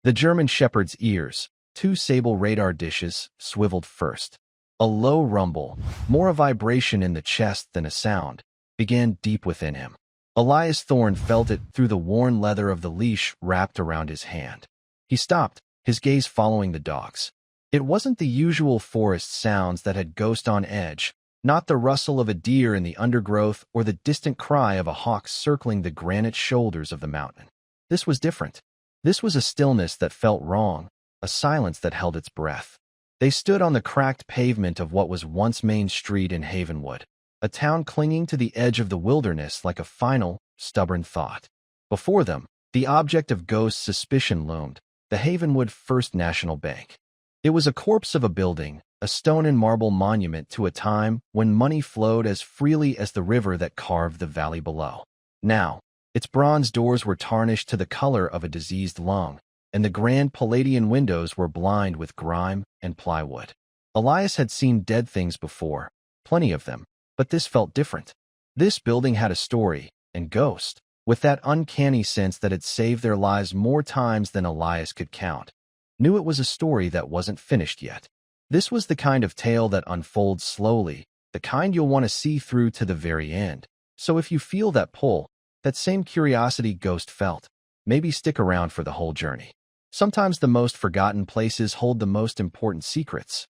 The German shepherd's ears, two sable radar dishes, swiveled first. A low rumble, more a vibration in the chest than a sound, began deep within him. Elias Thorne felt it through the worn leather of the leash wrapped around his hand. He stopped, his gaze following the dogs. It wasn't the usual forest sounds that had Ghost on edge, not the rustle of a deer in the undergrowth or the distant cry of a hawk circling the granite shoulders of the mountain. This was different. This was a stillness that felt wrong, a silence that held its breath. They stood on the cracked pavement of what was once Main Street in Havenwood, a town clinging to the edge of the wilderness like a final, stubborn thought. Before them, the object of Ghost's suspicion loomed, the Havenwood First National Bank. It was a corpse of a building, a stone and marble monument to a time when money flowed as freely as the river that carved the valley below. Now, its bronze doors were tarnished to the color of a diseased lung, and the grand Palladian windows were blind with grime and plywood. Elias had seen dead things before, plenty of them, but this felt different. This building had a story, and Ghost, with that uncanny sense that had saved their lives more times than Elias could count, knew it was a story that wasn't finished yet. This was the kind of tale that unfolds slowly, the kind you'll want to see through to the very end. So if you feel that pull, that same curiosity Ghost felt, maybe stick around for the whole journey. Sometimes the most forgotten places hold the most important secrets.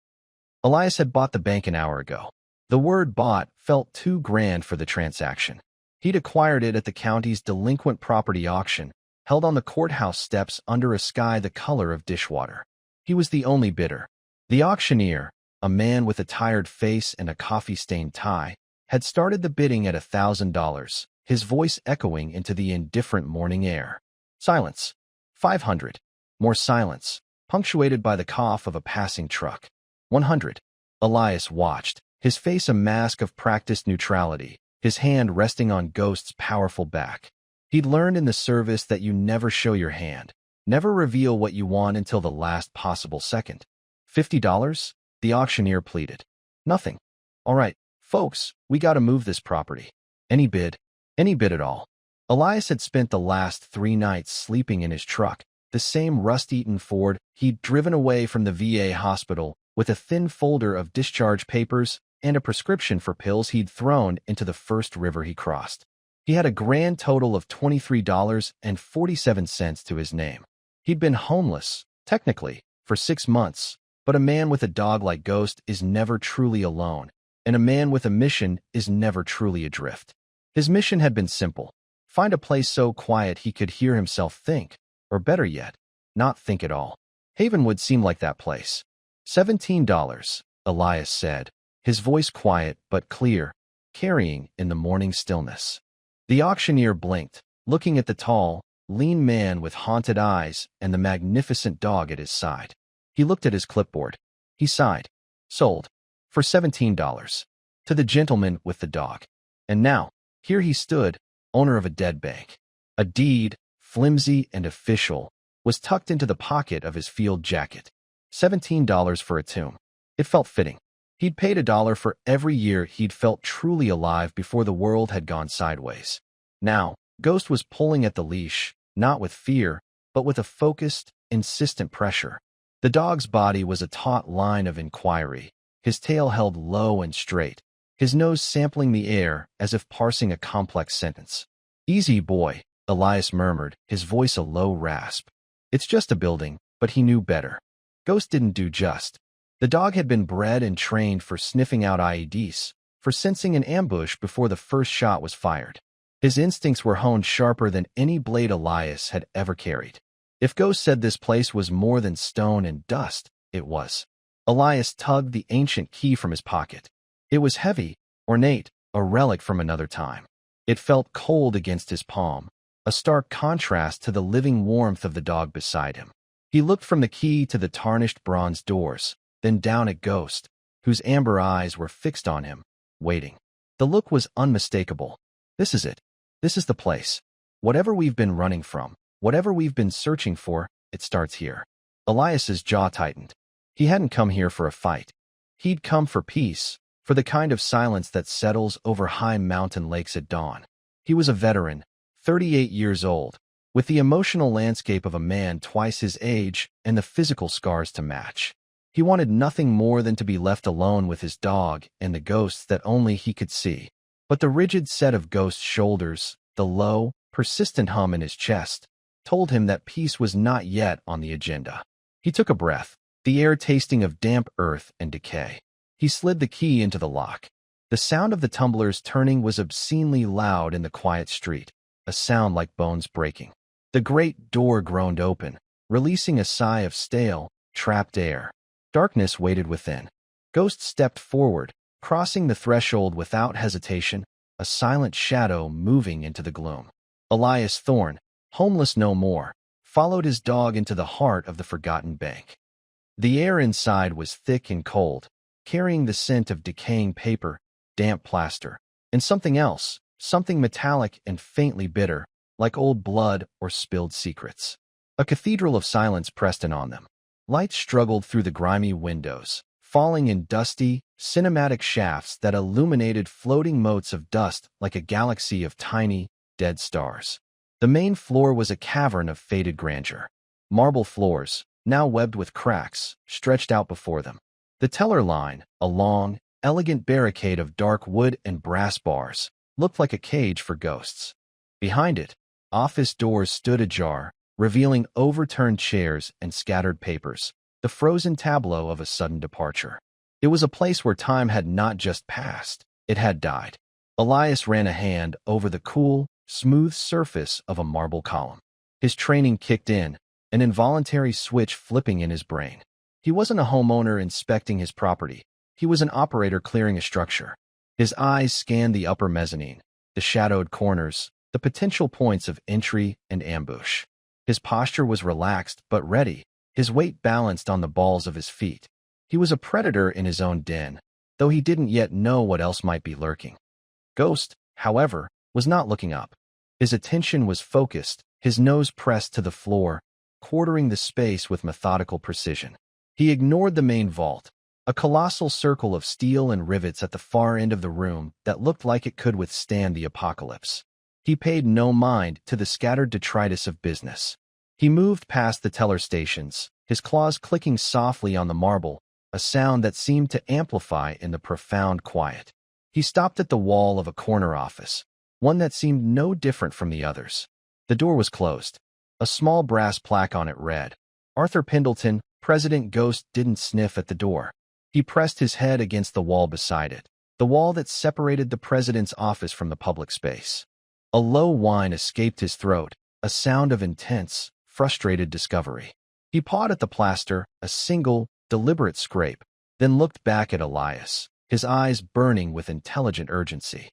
Elias had bought the bank an hour ago. The word bought felt too grand for the transaction. He'd acquired it at the county's delinquent property auction, held on the courthouse steps under a sky the color of dishwater. He was the only bidder. The auctioneer, a man with a tired face and a coffee-stained tie, had started the bidding at $1,000, his voice echoing into the indifferent morning air. Silence. 500. More silence, punctuated by the cough of a passing truck. 100. Elias watched, his face a mask of practiced neutrality, his hand resting on Ghost's powerful back. He'd learned in the service that you never show your hand, never reveal what you want until the last possible second. $50? The auctioneer pleaded. Nothing. All right, folks, we gotta move this property. Any bid at all. Elias had spent the last 3 nights sleeping in his truck, the same rust-eaten Ford he'd driven away from the VA hospital with a thin folder of discharge papers and a prescription for pills he'd thrown into the first river he crossed. He had a grand total of $23.47 to his name. He'd been homeless, technically, for 6 months, but a man with a dog like Ghost is never truly alone, and a man with a mission is never truly adrift. His mission had been simple: find a place so quiet he could hear himself think, or better yet, not think at all. Havenwood seemed like that place. $17, Elias said, his voice quiet but clear, carrying in the morning stillness. The auctioneer blinked, looking at the tall, lean man with haunted eyes and the magnificent dog at his side. He looked at his clipboard. He sighed. Sold. For $17. To the gentleman with the dog. And now, here he stood, owner of a dead bank. A deed, flimsy and official, was tucked into the pocket of his field jacket. $17 for a tomb. It felt fitting. He'd paid $1 for every year he'd felt truly alive before the world had gone sideways. Now, Ghost was pulling at the leash, not with fear, but with a focused, insistent pressure. The dog's body was a taut line of inquiry, his tail held low and straight, his nose sampling the air as if parsing a complex sentence. Easy, boy, Elias murmured, his voice a low rasp. It's just a building, but he knew better. Ghost didn't do just. The dog had been bred and trained for sniffing out IEDs, for sensing an ambush before the first shot was fired. His instincts were honed sharper than any blade Elias had ever carried. If Ghost said this place was more than stone and dust, it was. Elias tugged the ancient key from his pocket. It was heavy, ornate, a relic from another time. It felt cold against his palm, a stark contrast to the living warmth of the dog beside him. He looked from the key to the tarnished bronze doors, then down at Ghost, whose amber eyes were fixed on him, waiting. The look was unmistakable. This is it. This is the place. Whatever we've been running from, whatever we've been searching for, it starts here. Elias's jaw tightened. He hadn't come here for a fight. He'd come for peace, for the kind of silence that settles over high mountain lakes at dawn. He was a veteran, 38 years old, with the emotional landscape of a man twice his age and the physical scars to match. He wanted nothing more than to be left alone with his dog and the ghosts that only he could see. But the rigid set of Ghost's shoulders, the low, persistent hum in his chest, told him that peace was not yet on the agenda. He took a breath, the air tasting of damp earth and decay. He slid the key into the lock. The sound of the tumblers turning was obscenely loud in the quiet street, a sound like bones breaking. The great door groaned open, releasing a sigh of stale, trapped air. Darkness waited within. Ghost stepped forward, crossing the threshold without hesitation, a silent shadow moving into the gloom. Elias Thorne, homeless no more, followed his dog into the heart of the forgotten bank. The air inside was thick and cold, carrying the scent of decaying paper, damp plaster, and something else, something metallic and faintly bitter, like old blood or spilled secrets. A cathedral of silence pressed in on them. Light struggled through the grimy windows, falling in dusty, cinematic shafts that illuminated floating motes of dust like a galaxy of tiny, dead stars. The main floor was a cavern of faded grandeur. Marble floors, now webbed with cracks, stretched out before them. The teller line, a long, elegant barricade of dark wood and brass bars, looked like a cage for ghosts. Behind it, office doors stood ajar, revealing overturned chairs and scattered papers, the frozen tableau of a sudden departure. It was a place where time had not just passed, it had died. Elias ran a hand over the cool, smooth surface of a marble column. His training kicked in, an involuntary switch flipping in his brain. He wasn't a homeowner inspecting his property. He was an operator clearing a structure. His eyes scanned the upper mezzanine, the shadowed corners, the potential points of entry and ambush. His posture was relaxed but ready, his weight balanced on the balls of his feet. He was a predator in his own den, though he didn't yet know what else might be lurking. Ghost, however, was not looking up. His attention was focused, his nose pressed to the floor, quartering the space with methodical precision. He ignored the main vault, a colossal circle of steel and rivets at the far end of the room that looked like it could withstand the apocalypse. He paid no mind to the scattered detritus of business. He moved past the teller stations, his claws clicking softly on the marble, a sound that seemed to amplify in the profound quiet. He stopped at the wall of a corner office, one that seemed no different from the others. The door was closed. A small brass plaque on it read, "Arthur Pendleton, President." Ghost didn't sniff at the door. He pressed his head against the wall beside it, the wall that separated the president's office from the public space. A low whine escaped his throat, a sound of intense, frustrated discovery. He pawed at the plaster, a single, deliberate scrape, then looked back at Elias, his eyes burning with intelligent urgency.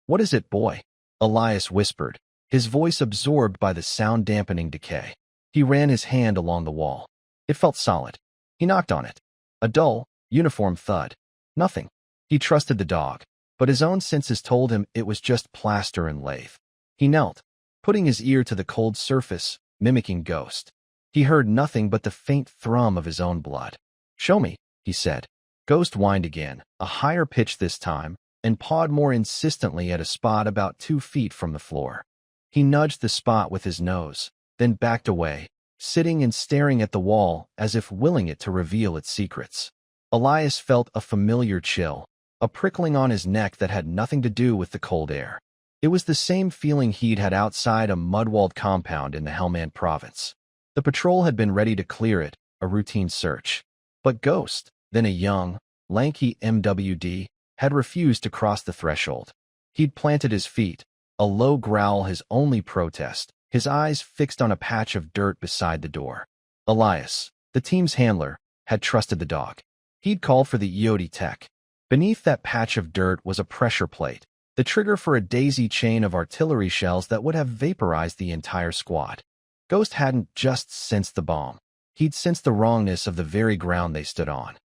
"What is it, boy?" Elias whispered, his voice absorbed by the sound-dampening decay. He ran his hand along the wall. It felt solid. He knocked on it. A dull, uniform thud. Nothing. He trusted the dog, but his own senses told him it was just plaster and lathe. He knelt, putting his ear to the cold surface, mimicking Ghost. He heard nothing but the faint thrum of his own blood. "Show me," he said. Ghost whined again, a higher pitch this time, and pawed more insistently at a spot about 2 feet from the floor. He nudged the spot with his nose, then backed away, sitting and staring at the wall as if willing it to reveal its secrets. Elias felt a familiar chill, a prickling on his neck that had nothing to do with the cold air. It was the same feeling he'd had outside a mud-walled compound in the Helmand province. The patrol had been ready to clear it, a routine search. But Ghost, then a young, lanky MWD, had refused to cross the threshold. He'd planted his feet, a low growl his only protest, his eyes fixed on a patch of dirt beside the door. Elias, the team's handler, had trusted the dog. He'd called for the EOD tech. Beneath that patch of dirt was a pressure plate, the trigger for a daisy chain of artillery shells that would have vaporized the entire squad. Ghost hadn't just sensed the bomb. He'd sensed the wrongness of the very ground they stood on.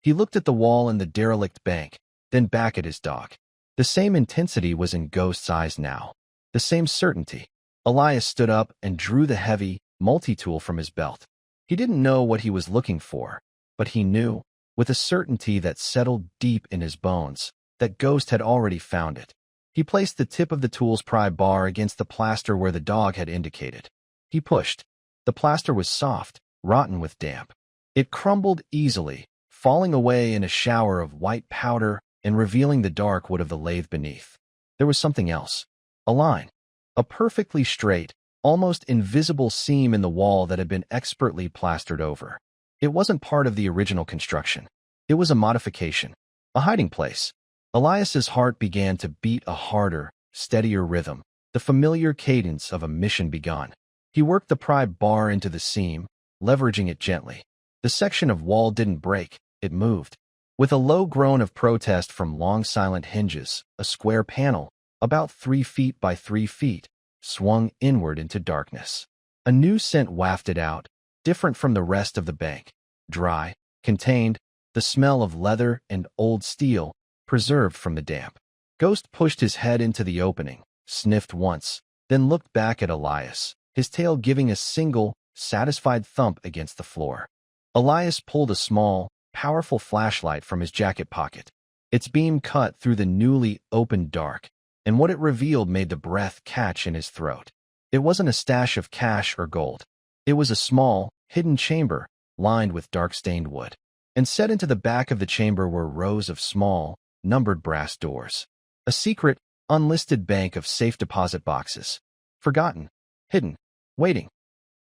He looked at the wall and the derelict bank, then back at his dog. The same intensity was in Ghost's eyes now. The same certainty. Elias stood up and drew the heavy, multi-tool from his belt. He didn't know what he was looking for, but he knew, with a certainty that settled deep in his bones, that Ghost had already found it. He placed the tip of the tool's pry bar against the plaster where the dog had indicated. He pushed. The plaster was soft, rotten with damp. It crumbled easily, falling away in a shower of white powder and revealing the dark wood of the lathe beneath. There was something else. A line. A perfectly straight, almost invisible seam in the wall that had been expertly plastered over. It wasn't part of the original construction. It was a modification, a hiding place. Elias's heart began to beat a harder, steadier rhythm, the familiar cadence of a mission begun. He worked the pry bar into the seam, leveraging it gently. The section of wall didn't break, it moved. With a low groan of protest from long silent hinges, a square panel, about 3 feet by 3 feet, swung inward into darkness. A new scent wafted out, different from the rest of the bank. Dry, contained, the smell of leather and old steel, preserved from the damp. Ghost pushed his head into the opening, sniffed once, then looked back at Elias, his tail giving a single, satisfied thump against the floor. Elias pulled a small, powerful flashlight from his jacket pocket. Its beam cut through the newly opened dark, and what it revealed made the breath catch in his throat. It wasn't a stash of cash or gold. It was a small, hidden chamber, lined with dark-stained wood. And set into the back of the chamber were rows of small, numbered brass doors. A secret, unlisted bank of safe deposit boxes. Forgotten, hidden, waiting.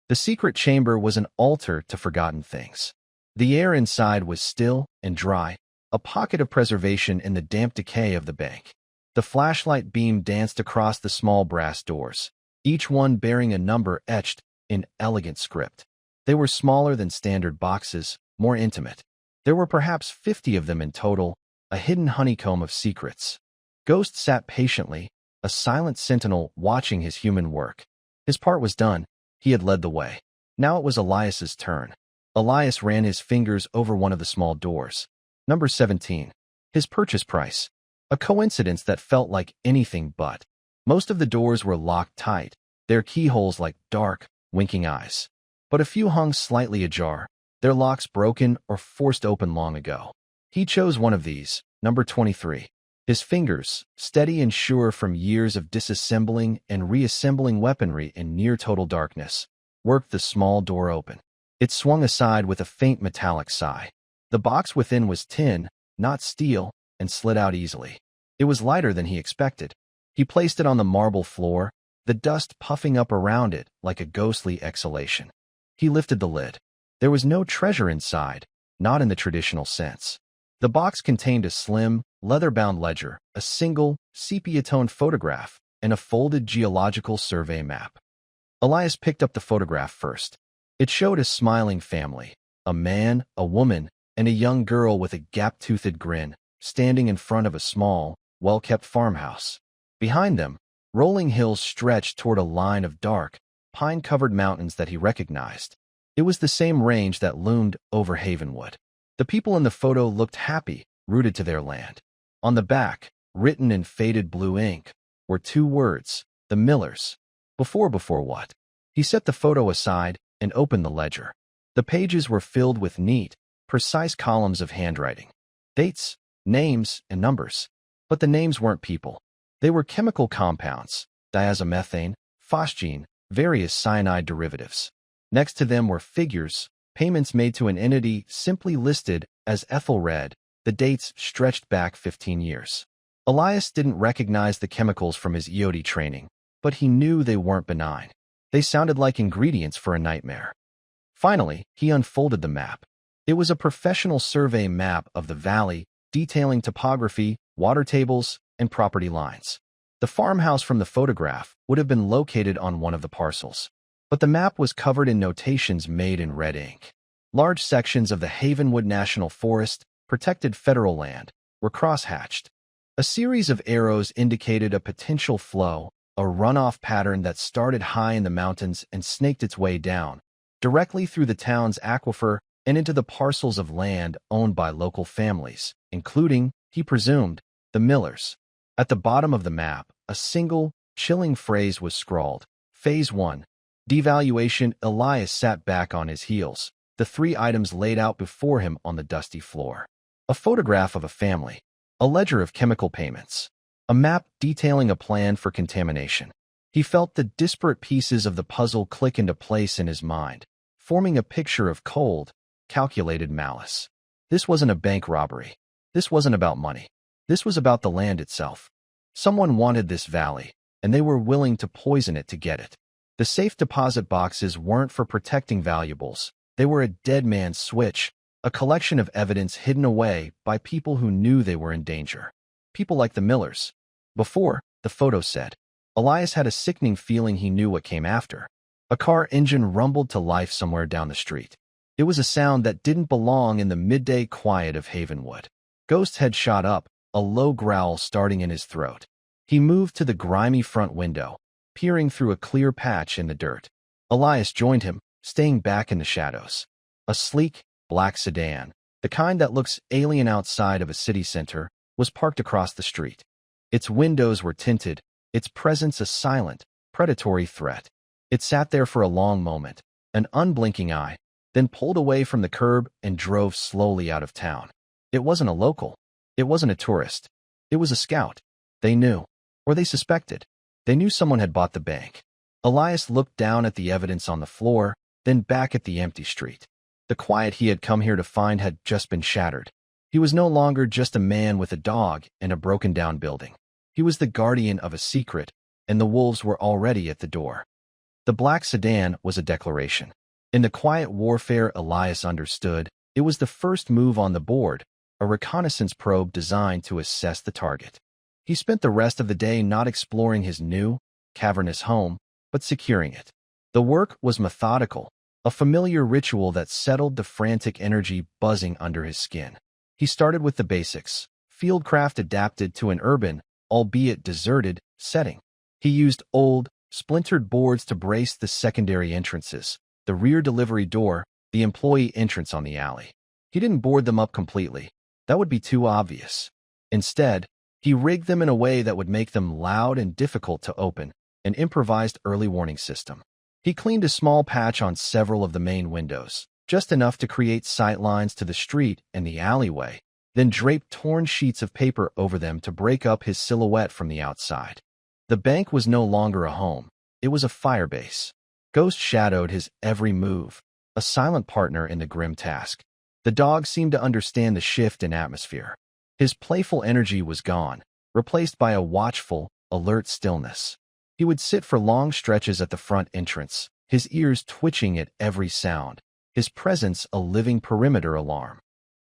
The secret chamber was an altar to forgotten things. The air inside was still and dry, a pocket of preservation in the damp decay of the bank. The flashlight beam danced across the small brass doors, each one bearing a number etched in elegant script. They were smaller than standard boxes, more intimate. There were perhaps 50 of them in total, a hidden honeycomb of secrets. Ghost sat patiently, a silent sentinel watching his human work. His part was done. He had led the way. Now it was Elias's turn. Elias ran his fingers over one of the small doors. Number 17. His purchase price. A coincidence that felt like anything but. Most of the doors were locked tight, their keyholes like dark, winking eyes. But a few hung slightly ajar, their locks broken or forced open long ago. He chose one of these, number 23. His fingers, steady and sure from years of disassembling and reassembling weaponry in near-total darkness, worked the small door open. It swung aside with a faint metallic sigh. The box within was tin, not steel, and slid out easily. It was lighter than he expected. He placed it on the marble floor, the dust puffing up around it like a ghostly exhalation. He lifted the lid. There was no treasure inside, not in the traditional sense. The box contained a slim, leather-bound ledger, a single, sepia-toned photograph, and a folded geological survey map. Elias picked up the photograph first. It showed a smiling family, a man, a woman, and a young girl with a gap-toothed grin, standing in front of a small, well-kept farmhouse. Behind them, rolling hills stretched toward a line of dark, pine-covered mountains that he recognized. It was the same range that loomed over Havenwood. The people in the photo looked happy, rooted to their land. On the back, written in faded blue ink, were 2 words, the Millers. Before what? He set the photo aside and opened the ledger. The pages were filled with neat, precise columns of handwriting. Dates, names, and numbers. But the names weren't people. They were chemical compounds, diazomethane, phosgene, various cyanide derivatives. Next to them were figures, payments made to an entity simply listed as Aethelred, the dates stretched back 15 years. Elias didn't recognize the chemicals from his EOD training, but he knew they weren't benign. They sounded like ingredients for a nightmare. Finally, he unfolded the map. It was a professional survey map of the valley, detailing topography, water tables, and property lines. The farmhouse from the photograph would have been located on one of the parcels, but the map was covered in notations made in red ink. Large sections of the Havenwood National Forest, protected federal land, were crosshatched. A series of arrows indicated a potential flow, a runoff pattern that started high in the mountains and snaked its way down, directly through the town's aquifer and into the parcels of land owned by local families, including, he presumed, the Millers. At the bottom of the map, a single, chilling phrase was scrawled. Phase 1. Devaluation. Elias sat back on his heels, the 3 items laid out before him on the dusty floor. A photograph of a family, a ledger of chemical payments, a map detailing a plan for contamination. He felt the disparate pieces of the puzzle click into place in his mind, forming a picture of cold, calculated malice. This wasn't a bank robbery. This wasn't about money. This was about the land itself. Someone wanted this valley, and they were willing to poison it to get it. The safe deposit boxes weren't for protecting valuables. They were a dead man's switch, a collection of evidence hidden away by people who knew they were in danger. People like the Millers. Before, the photo said, Elias had a sickening feeling he knew what came after. A car engine rumbled to life somewhere down the street. It was a sound that didn't belong in the midday quiet of Havenwood. Ghost's head shot up, a low growl starting in his throat. He moved to the grimy front window, peering through a clear patch in the dirt. Elias joined him, staying back in the shadows. A sleek, black sedan, the kind that looks alien outside of a city center, was parked across the street. Its windows were tinted, its presence a silent, predatory threat. It sat there for a long moment, an unblinking eye, then pulled away from the curb and drove slowly out of town. It wasn't a local. It wasn't a tourist. It was a scout. They knew, or they suspected. They knew someone had bought the bank. Elias looked down at the evidence on the floor, then back at the empty street. The quiet he had come here to find had just been shattered. He was no longer just a man with a dog and a broken-down building. He was the guardian of a secret, and the wolves were already at the door. The black sedan was a declaration. In the quiet warfare Elias understood, it was the first move on the board, a reconnaissance probe designed to assess the target. He spent the rest of the day not exploring his new, cavernous home, but securing it. The work was methodical, a familiar ritual that settled the frantic energy buzzing under his skin. He started with the basics, fieldcraft adapted to an urban, albeit deserted, setting. He used old, splintered boards to brace the secondary entrances, the rear delivery door, the employee entrance on the alley. He didn't board them up completely. That would be too obvious. Instead, he rigged them in a way that would make them loud and difficult to open, an improvised early warning system. He cleaned a small patch on several of the main windows, just enough to create sightlines to the street and the alleyway, then draped torn sheets of paper over them to break up his silhouette from the outside. The bank was no longer a home. It was a firebase. Ghost shadowed his every move, a silent partner in the grim task. The dog seemed to understand the shift in atmosphere. His playful energy was gone, replaced by a watchful, alert stillness. He would sit for long stretches at the front entrance, his ears twitching at every sound, his presence a living perimeter alarm.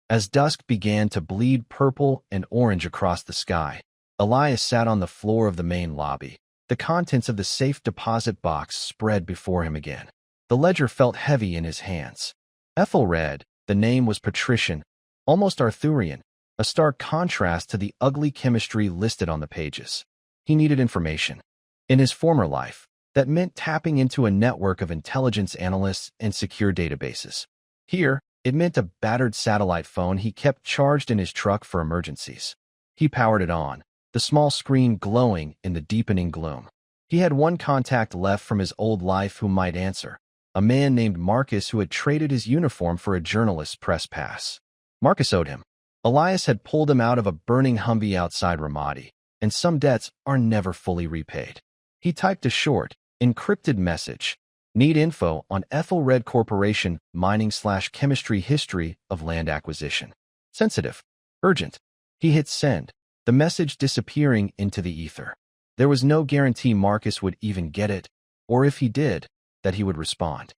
As dusk began to bleed purple and orange across the sky, Elias sat on the floor of the main lobby. The contents of the safe deposit box spread before him again. The ledger felt heavy in his hands. Aethelred, the name was patrician, almost Arthurian, a stark contrast to the ugly chemistry listed on the pages. He needed information. In his former life, that meant tapping into a network of intelligence analysts and secure databases. Here, it meant a battered satellite phone he kept charged in his truck for emergencies. He powered it on, the small screen glowing in the deepening gloom. He had one contact left from his old life who might answer, a man named Marcus who had traded his uniform for a journalist's press pass. Marcus owed him. Elias had pulled him out of a burning Humvee outside Ramadi, and some debts are never fully repaid. He typed a short, encrypted message. Need info on Aethelred Corporation mining/chemistry history of land acquisition. Sensitive. Urgent. He hit send, the message disappearing into the ether. There was no guarantee Marcus would even get it, or if he did, that he would respond.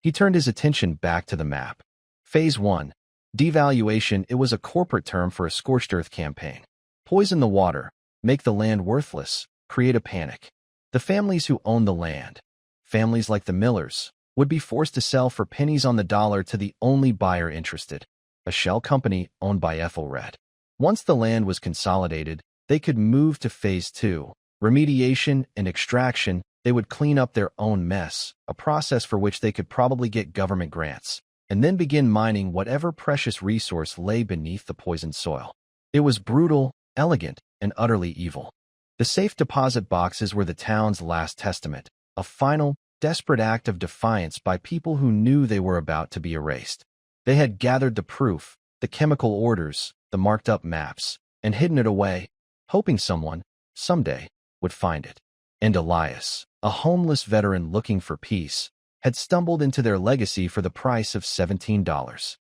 He turned his attention back to the map. Phase 1. Devaluation. It was a corporate term for a scorched earth campaign. Poison the water, make the land worthless, create a panic. The families who owned the land, families like the Millers, would be forced to sell for pennies on the dollar to the only buyer interested, a shell company owned by Aethelred. Once the land was consolidated, they could move to Phase 2, remediation and extraction. They would clean up their own mess, a process for which they could probably get government grants, and then begin mining whatever precious resource lay beneath the poisoned soil. It was brutal, elegant, and utterly evil. The safe deposit boxes were the town's last testament, a final, desperate act of defiance by people who knew they were about to be erased. They had gathered the proof, the chemical orders, the marked-up maps, and hidden it away, hoping someone, someday, would find it. and Elias, a homeless veteran looking for peace, had stumbled into their legacy for the price of $17.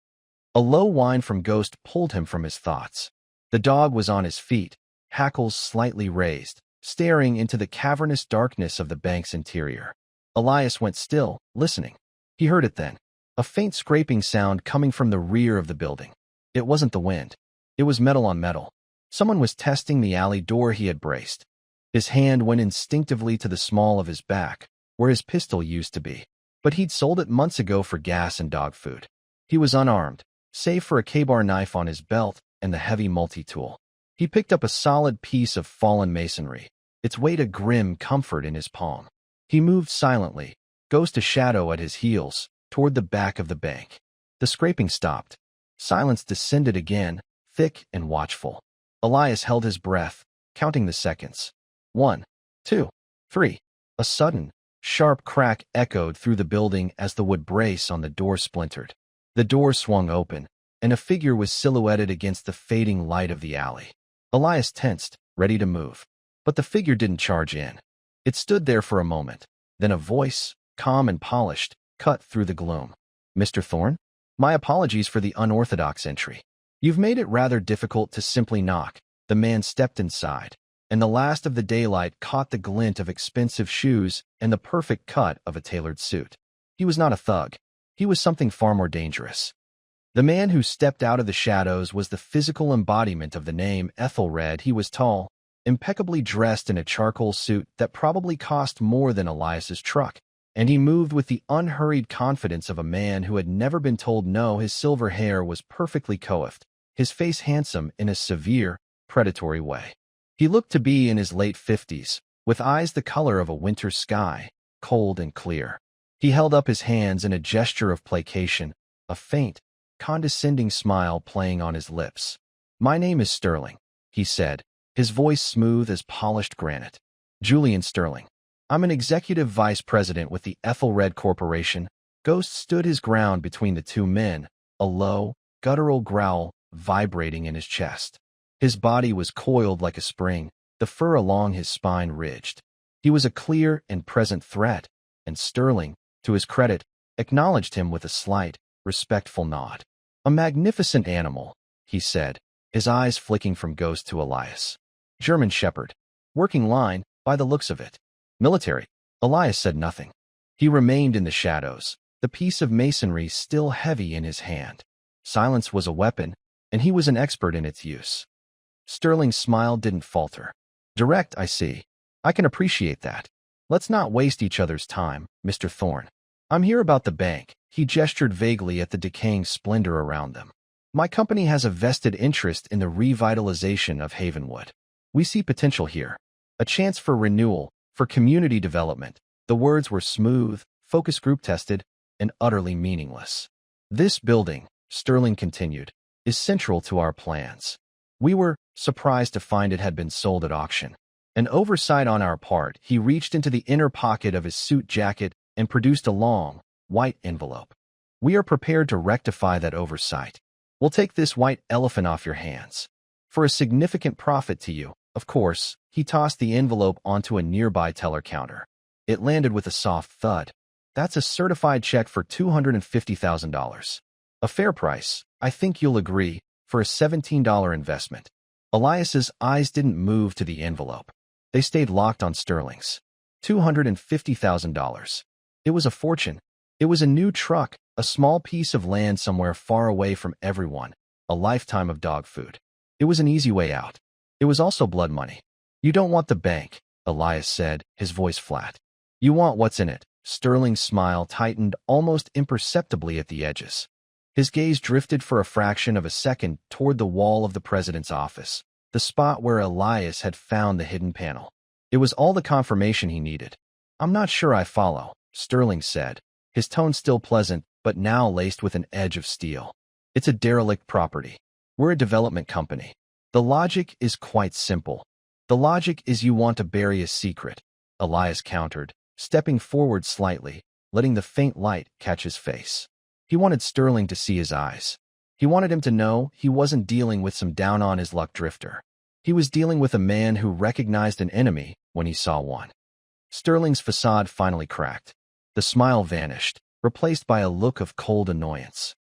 A low whine from Ghost pulled him from his thoughts. The dog was on his feet, hackles slightly raised, staring into the cavernous darkness of the bank's interior. Elias went still, listening. He heard it then, a faint scraping sound coming from the rear of the building. It wasn't the wind. It was metal on metal. Someone was testing the alley door he had braced. His hand went instinctively to the small of his back, where his pistol used to be. But he'd sold it months ago for gas and dog food. He was unarmed, save for a K-bar knife on his belt and the heavy multi-tool. He picked up a solid piece of fallen masonry, its weight a grim comfort in his palm. He moved silently, Ghost a shadow at his heels, toward the back of the bank. The scraping stopped. Silence descended again, thick and watchful. Elias held his breath, counting the seconds. 1, 2, 3. A sudden, sharp crack echoed through the building as the wood brace on the door splintered. The door swung open, and a figure was silhouetted against the fading light of the alley. Elias tensed, ready to move. But the figure didn't charge in. It stood there for a moment. Then a voice, calm and polished, cut through the gloom. "Mr. Thorne? My apologies for the unorthodox entry. You've made it rather difficult to simply knock." The man stepped inside, and the last of the daylight caught the glint of expensive shoes and the perfect cut of a tailored suit. He was not a thug. He was something far more dangerous. The man who stepped out of the shadows was the physical embodiment of the name Aethelred. He was tall, impeccably dressed in a charcoal suit that probably cost more than Elias's truck, and he moved with the unhurried confidence of a man who had never been told no. His silver hair was perfectly coiffed, his face handsome in a severe, predatory way. He looked to be in his late 50s, with eyes the color of a winter sky, cold and clear. He held up his hands in a gesture of placation, a faint, condescending smile playing on his lips. "My name is Sterling," he said, his voice smooth as polished granite. "Julian Sterling. I'm an executive vice president with the Aethelred Corporation." Ghost stood his ground between the two men, a low, guttural growl vibrating in his chest. His body was coiled like a spring, the fur along his spine ridged. He was a clear and present threat, and Sterling, to his credit, acknowledged him with a slight, respectful nod. "A magnificent animal," he said, his eyes flicking from Ghost to Elias. "German Shepherd. Working line, by the looks of it." "Military." Elias said nothing. He remained in the shadows, the piece of masonry still heavy in his hand. Silence was a weapon, and he was an expert in its use. Sterling's smile didn't falter. "Direct, I see. I can appreciate that. Let's not waste each other's time, Mr. Thorne. I'm here about the bank." He gestured vaguely at the decaying splendor around them. "My company has a vested interest in the revitalization of Havenwood. We see potential here. A chance for renewal, for community development." The words were smooth, focus group tested, and utterly meaningless. "This building," Sterling continued, "is central to our plans. We were surprised to find it had been sold at auction. An oversight on our part." He reached into the inner pocket of his suit jacket and produced a long, white envelope. "We are prepared to rectify that oversight. We'll take this white elephant off your hands. For a significant profit to you, of course." He tossed the envelope onto a nearby teller counter. It landed with a soft thud. "That's a certified check for $250,000. A fair price, I think you'll agree, for a $17 investment." Elias's eyes didn't move to the envelope. They stayed locked on Sterling's. $250,000. It was a fortune. It was a new truck, a small piece of land somewhere far away from everyone, a lifetime of dog food. It was an easy way out. It was also blood money. "You don't want the bank," Elias said, his voice flat. "You want what's in it." Sterling's smile tightened almost imperceptibly at the edges. His gaze drifted for a fraction of a second toward the wall of the president's office, the spot where Elias had found the hidden panel. It was all the confirmation he needed. "I'm not sure I follow," Sterling said, his tone still pleasant, but now laced with an edge of steel. "It's a derelict property. We're a development company. The logic is quite simple. The logic is you want to bury a secret," Elias countered, stepping forward slightly, letting the faint light catch his face. He wanted Sterling to see his eyes. He wanted him to know he wasn't dealing with some down-on-his-luck drifter. He was dealing with a man who recognized an enemy when he saw one. Sterling's facade finally cracked. The smile vanished, replaced by a look of cold annoyance.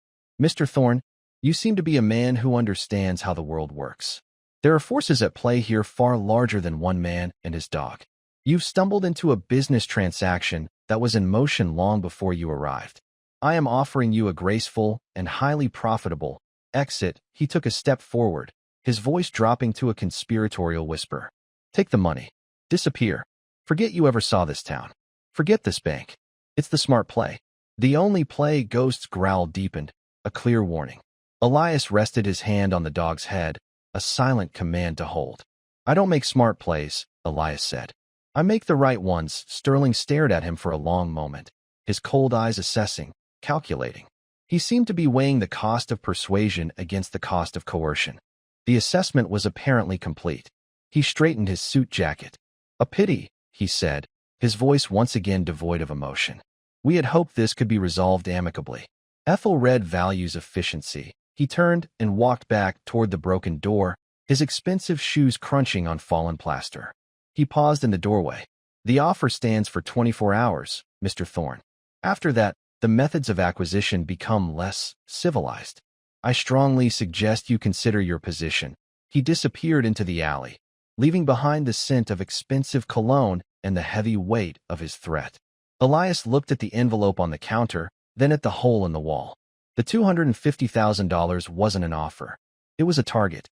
Mr. Thorne, you seem to be a man who understands how the world works. There are forces at play here far larger than one man and his dog. You've stumbled into a business transaction that was in motion long before you arrived. I am offering you a graceful and highly profitable exit. He took a step forward, his voice dropping to a conspiratorial whisper. Take the money. Disappear. Forget you ever saw this town. Forget this bank. It's the smart play. The only play. Ghost's growl deepened, a clear warning. Elias rested his hand on the dog's head, a silent command to hold. I don't make smart plays, Elias said. I make the right ones. Sterling stared at him for a long moment, his cold eyes assessing, calculating. He seemed to be weighing the cost of persuasion against the cost of coercion. The assessment was apparently complete. He straightened his suit jacket. A pity, he said, his voice once again devoid of emotion. We had hoped this could be resolved amicably. Aethelred values efficiency. He turned and walked back toward the broken door, his expensive shoes crunching on fallen plaster. He paused in the doorway. The offer stands for 24 hours, Mr. Thorne. After that, the methods of acquisition become less civilized. I strongly suggest you consider your position. He disappeared into the alley, leaving behind the scent of expensive cologne and the heavy weight of his threat. Elias looked at the envelope on the counter, then at the hole in the wall. The $250,000 wasn't an offer. It was a target.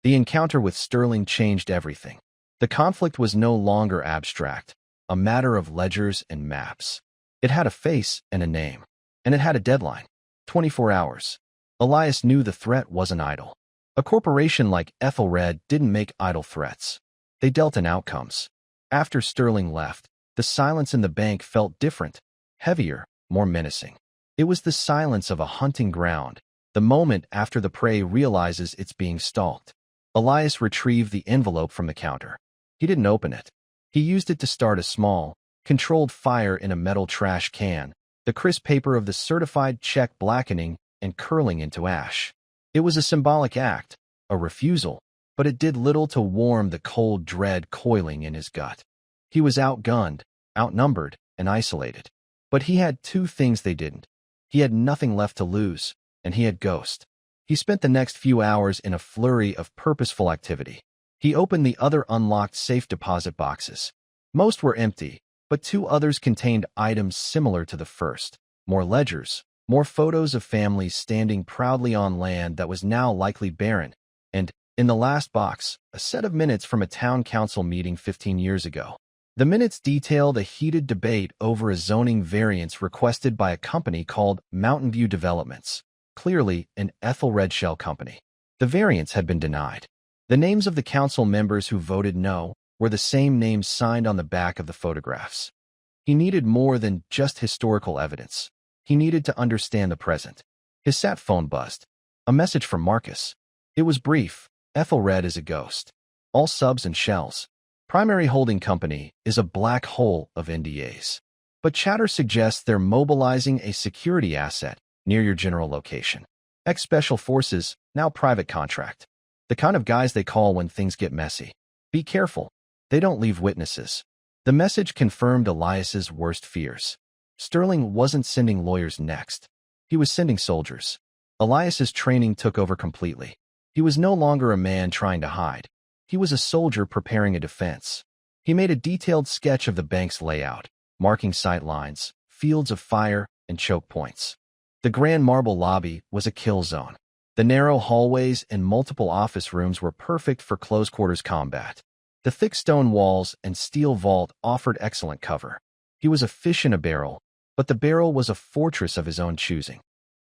The encounter with Sterling changed everything. The conflict was no longer abstract, a matter of ledgers and maps. It had a face and a name, and it had a deadline. 24 hours. Elias knew the threat wasn't idle. A corporation like Aethelred didn't make idle threats. They dealt in outcomes. After Sterling left, the silence in the bank felt different, heavier, more menacing. It was the silence of a hunting ground, the moment after the prey realizes it's being stalked. Elias retrieved the envelope from the counter. He didn't open it. He used it to start a small, controlled fire in a metal trash can, the crisp paper of the certified check blackening and curling into ash. It was a symbolic act, a refusal, but it did little to warm the cold dread coiling in his gut. He was outgunned, outnumbered, and isolated. But he had two things they didn't. He had nothing left to lose, and he had Ghost. He spent the next few hours in a flurry of purposeful activity. He opened the other unlocked safe deposit boxes. Most were empty, but two others contained items similar to the first. More ledgers, more photos of families standing proudly on land that was now likely barren, and, in the last box, a set of minutes from a town council meeting 15 years ago. The minutes detailed a heated debate over a zoning variance requested by a company called Mountain View Developments, clearly an Aethelred shell company. The variance had been denied. The names of the council members who voted no were the same names signed on the back of the photographs. He needed more than just historical evidence. He needed to understand the present. His sat phone buzzed. A message from Marcus. It was brief. Aethelred is a ghost. All subs and shells. Primary holding company is a black hole of NDAs. But chatter suggests they're mobilizing a security asset near your general location. Ex-special forces, now private contract. The kind of guys they call when things get messy. Be careful. They don't leave witnesses. The message confirmed Elias's worst fears. Sterling wasn't sending lawyers next. He was sending soldiers. Elias's training took over completely. He was no longer a man trying to hide. He was a soldier preparing a defense. He made a detailed sketch of the bank's layout, marking sight lines, fields of fire, and choke points. The grand marble lobby was a kill zone. The narrow hallways and multiple office rooms were perfect for close-quarters combat. The thick stone walls and steel vault offered excellent cover. He was a fish in a barrel, but the barrel was a fortress of his own choosing.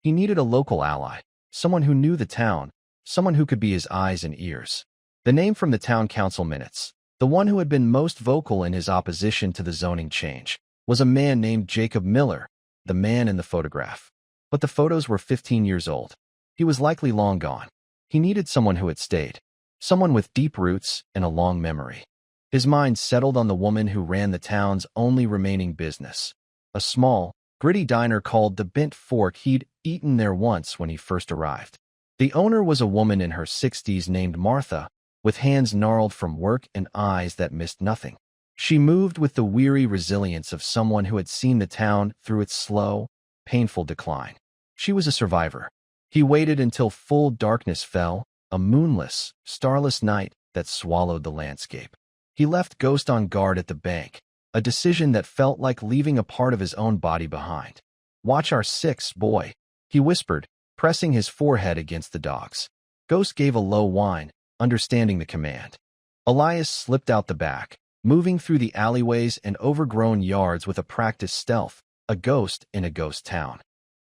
He needed a local ally, someone who knew the town, someone who could be his eyes and ears. The name from the town council minutes, the one who had been most vocal in his opposition to the zoning change, was a man named Jacob Miller, the man in the photograph. But the photos were 15 years old. He was likely long gone. He needed someone who had stayed, someone with deep roots and a long memory. His mind settled on the woman who ran the town's only remaining business, a small, gritty diner called the Bent Fork. He'd eaten there once when he first arrived. The owner was a woman in her 60s named Martha, with hands gnarled from work and eyes that missed nothing. She moved with the weary resilience of someone who had seen the town through its slow, painful decline. She was a survivor. He waited until full darkness fell, a moonless, starless night that swallowed the landscape. He left Ghost on guard at the bank, a decision that felt like leaving a part of his own body behind. "Watch our six, boy," he whispered, pressing his forehead against the dog's. Ghost gave a low whine, understanding the command. Elias slipped out the back, moving through the alleyways and overgrown yards with a practiced stealth, a ghost in a ghost town.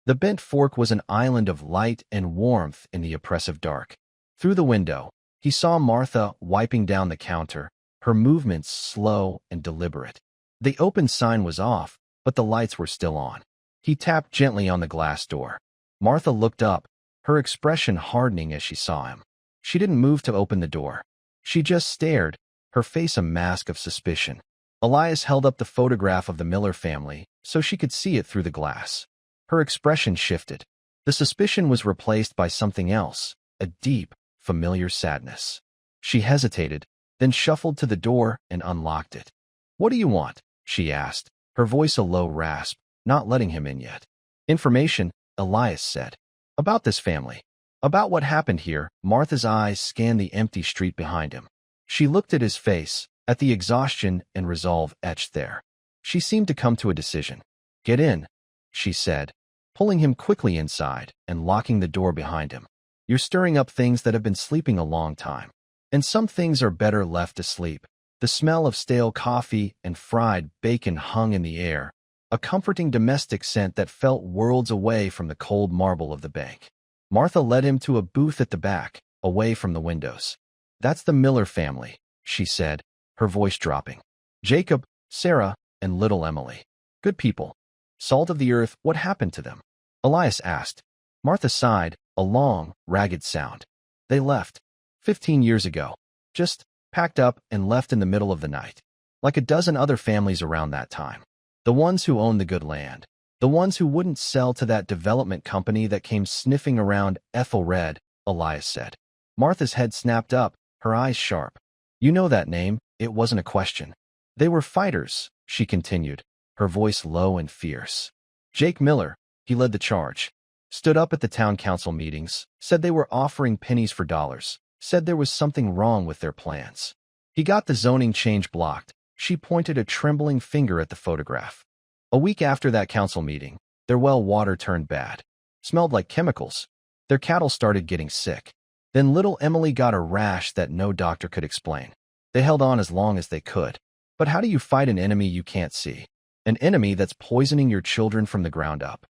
The bent fork was an island of light and warmth in the oppressive dark. Through the window, he saw Martha wiping down the counter, her movements slow and deliberate. The open sign was off, but the lights were still on. He tapped gently on the glass door. Martha looked up, her expression hardening as she saw him. She didn't move to open the door. She just stared, her face a mask of suspicion. Elias held up the photograph of the Miller family so she could see it through the glass. Her expression shifted. The suspicion was replaced by something else, a deep, familiar sadness. She hesitated, then shuffled to the door and unlocked it. "What do you want?" she asked, her voice a low rasp, not letting him in yet. "Information," Elias said. "About this family. About what happened here." Martha's eyes scanned the empty street behind him. She looked at his face, at the exhaustion and resolve etched there. She seemed to come to a decision. "Get in," she said, pulling him quickly inside and locking the door behind him. "You're stirring up things that have been sleeping a long time. And some things are better left asleep." The smell of stale coffee and fried bacon hung in the air, a comforting domestic scent that felt worlds away from the cold marble of the bank. Martha led him to a booth at the back, away from the windows. "That's the Miller family," she said, her voice dropping. "Jacob, Sarah, and little Emily. Good people. Salt of the earth." "What happened to them?" Elias asked. Martha sighed, a long, ragged sound. "They left. 15 years ago. Just packed up and left in the middle of the night. Like a dozen other families around that time. The ones who owned the good land. The ones who wouldn't sell to that development company that came sniffing around Aethelred," Elias said. Martha's head snapped up, her eyes sharp. "You know that name." It wasn't a question. "They were fighters," she continued, her voice low and fierce. "Jake Miller, he led the charge. Stood up at the town council meetings, said they were offering pennies for dollars, said there was something wrong with their plans. He got the zoning change blocked." She pointed a trembling finger at the photograph. "A week after that council meeting, their well water turned bad. Smelled like chemicals. Their cattle started getting sick. Then little Emily got a rash that no doctor could explain. They held on as long as they could. But how do you fight an enemy you can't see? An enemy that's poisoning your children from the ground up?"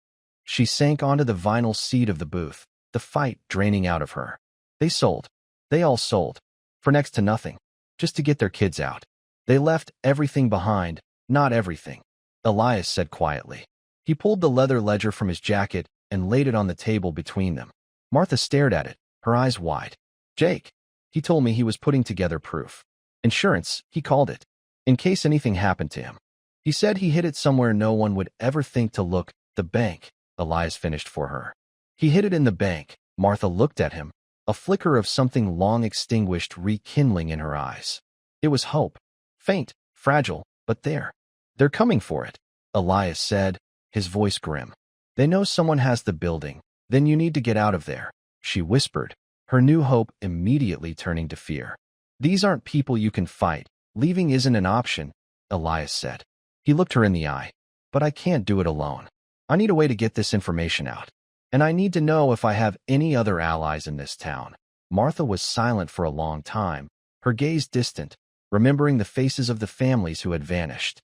She sank onto the vinyl seat of the booth, the fight draining out of her. "They sold. They all sold. For next to nothing. Just to get their kids out. They left everything behind." "Not everything," Elias said quietly. He pulled the leather ledger from his jacket and laid it on the table between them. Martha stared at it, her eyes wide. "Jake. He told me he was putting together proof. Insurance, he called it. In case anything happened to him. He said he hid it somewhere no one would ever think to look." "The bank," Elias finished for her. "He hid it in the bank." Martha looked at him, a flicker of something long extinguished rekindling in her eyes. It was hope. Faint, fragile, but there. "They're coming for it," Elias said, his voice grim. "They know someone has the building. Then you need to get out of there," she whispered, her new hope immediately turning to fear. "These aren't people you can fight. Leaving isn't an option," Elias said. He looked her in the eye. "But I can't do it alone. I need a way to get this information out. And I need to know if I have any other allies in this town." Martha was silent for a long time, her gaze distant, remembering the faces of the families who had vanished.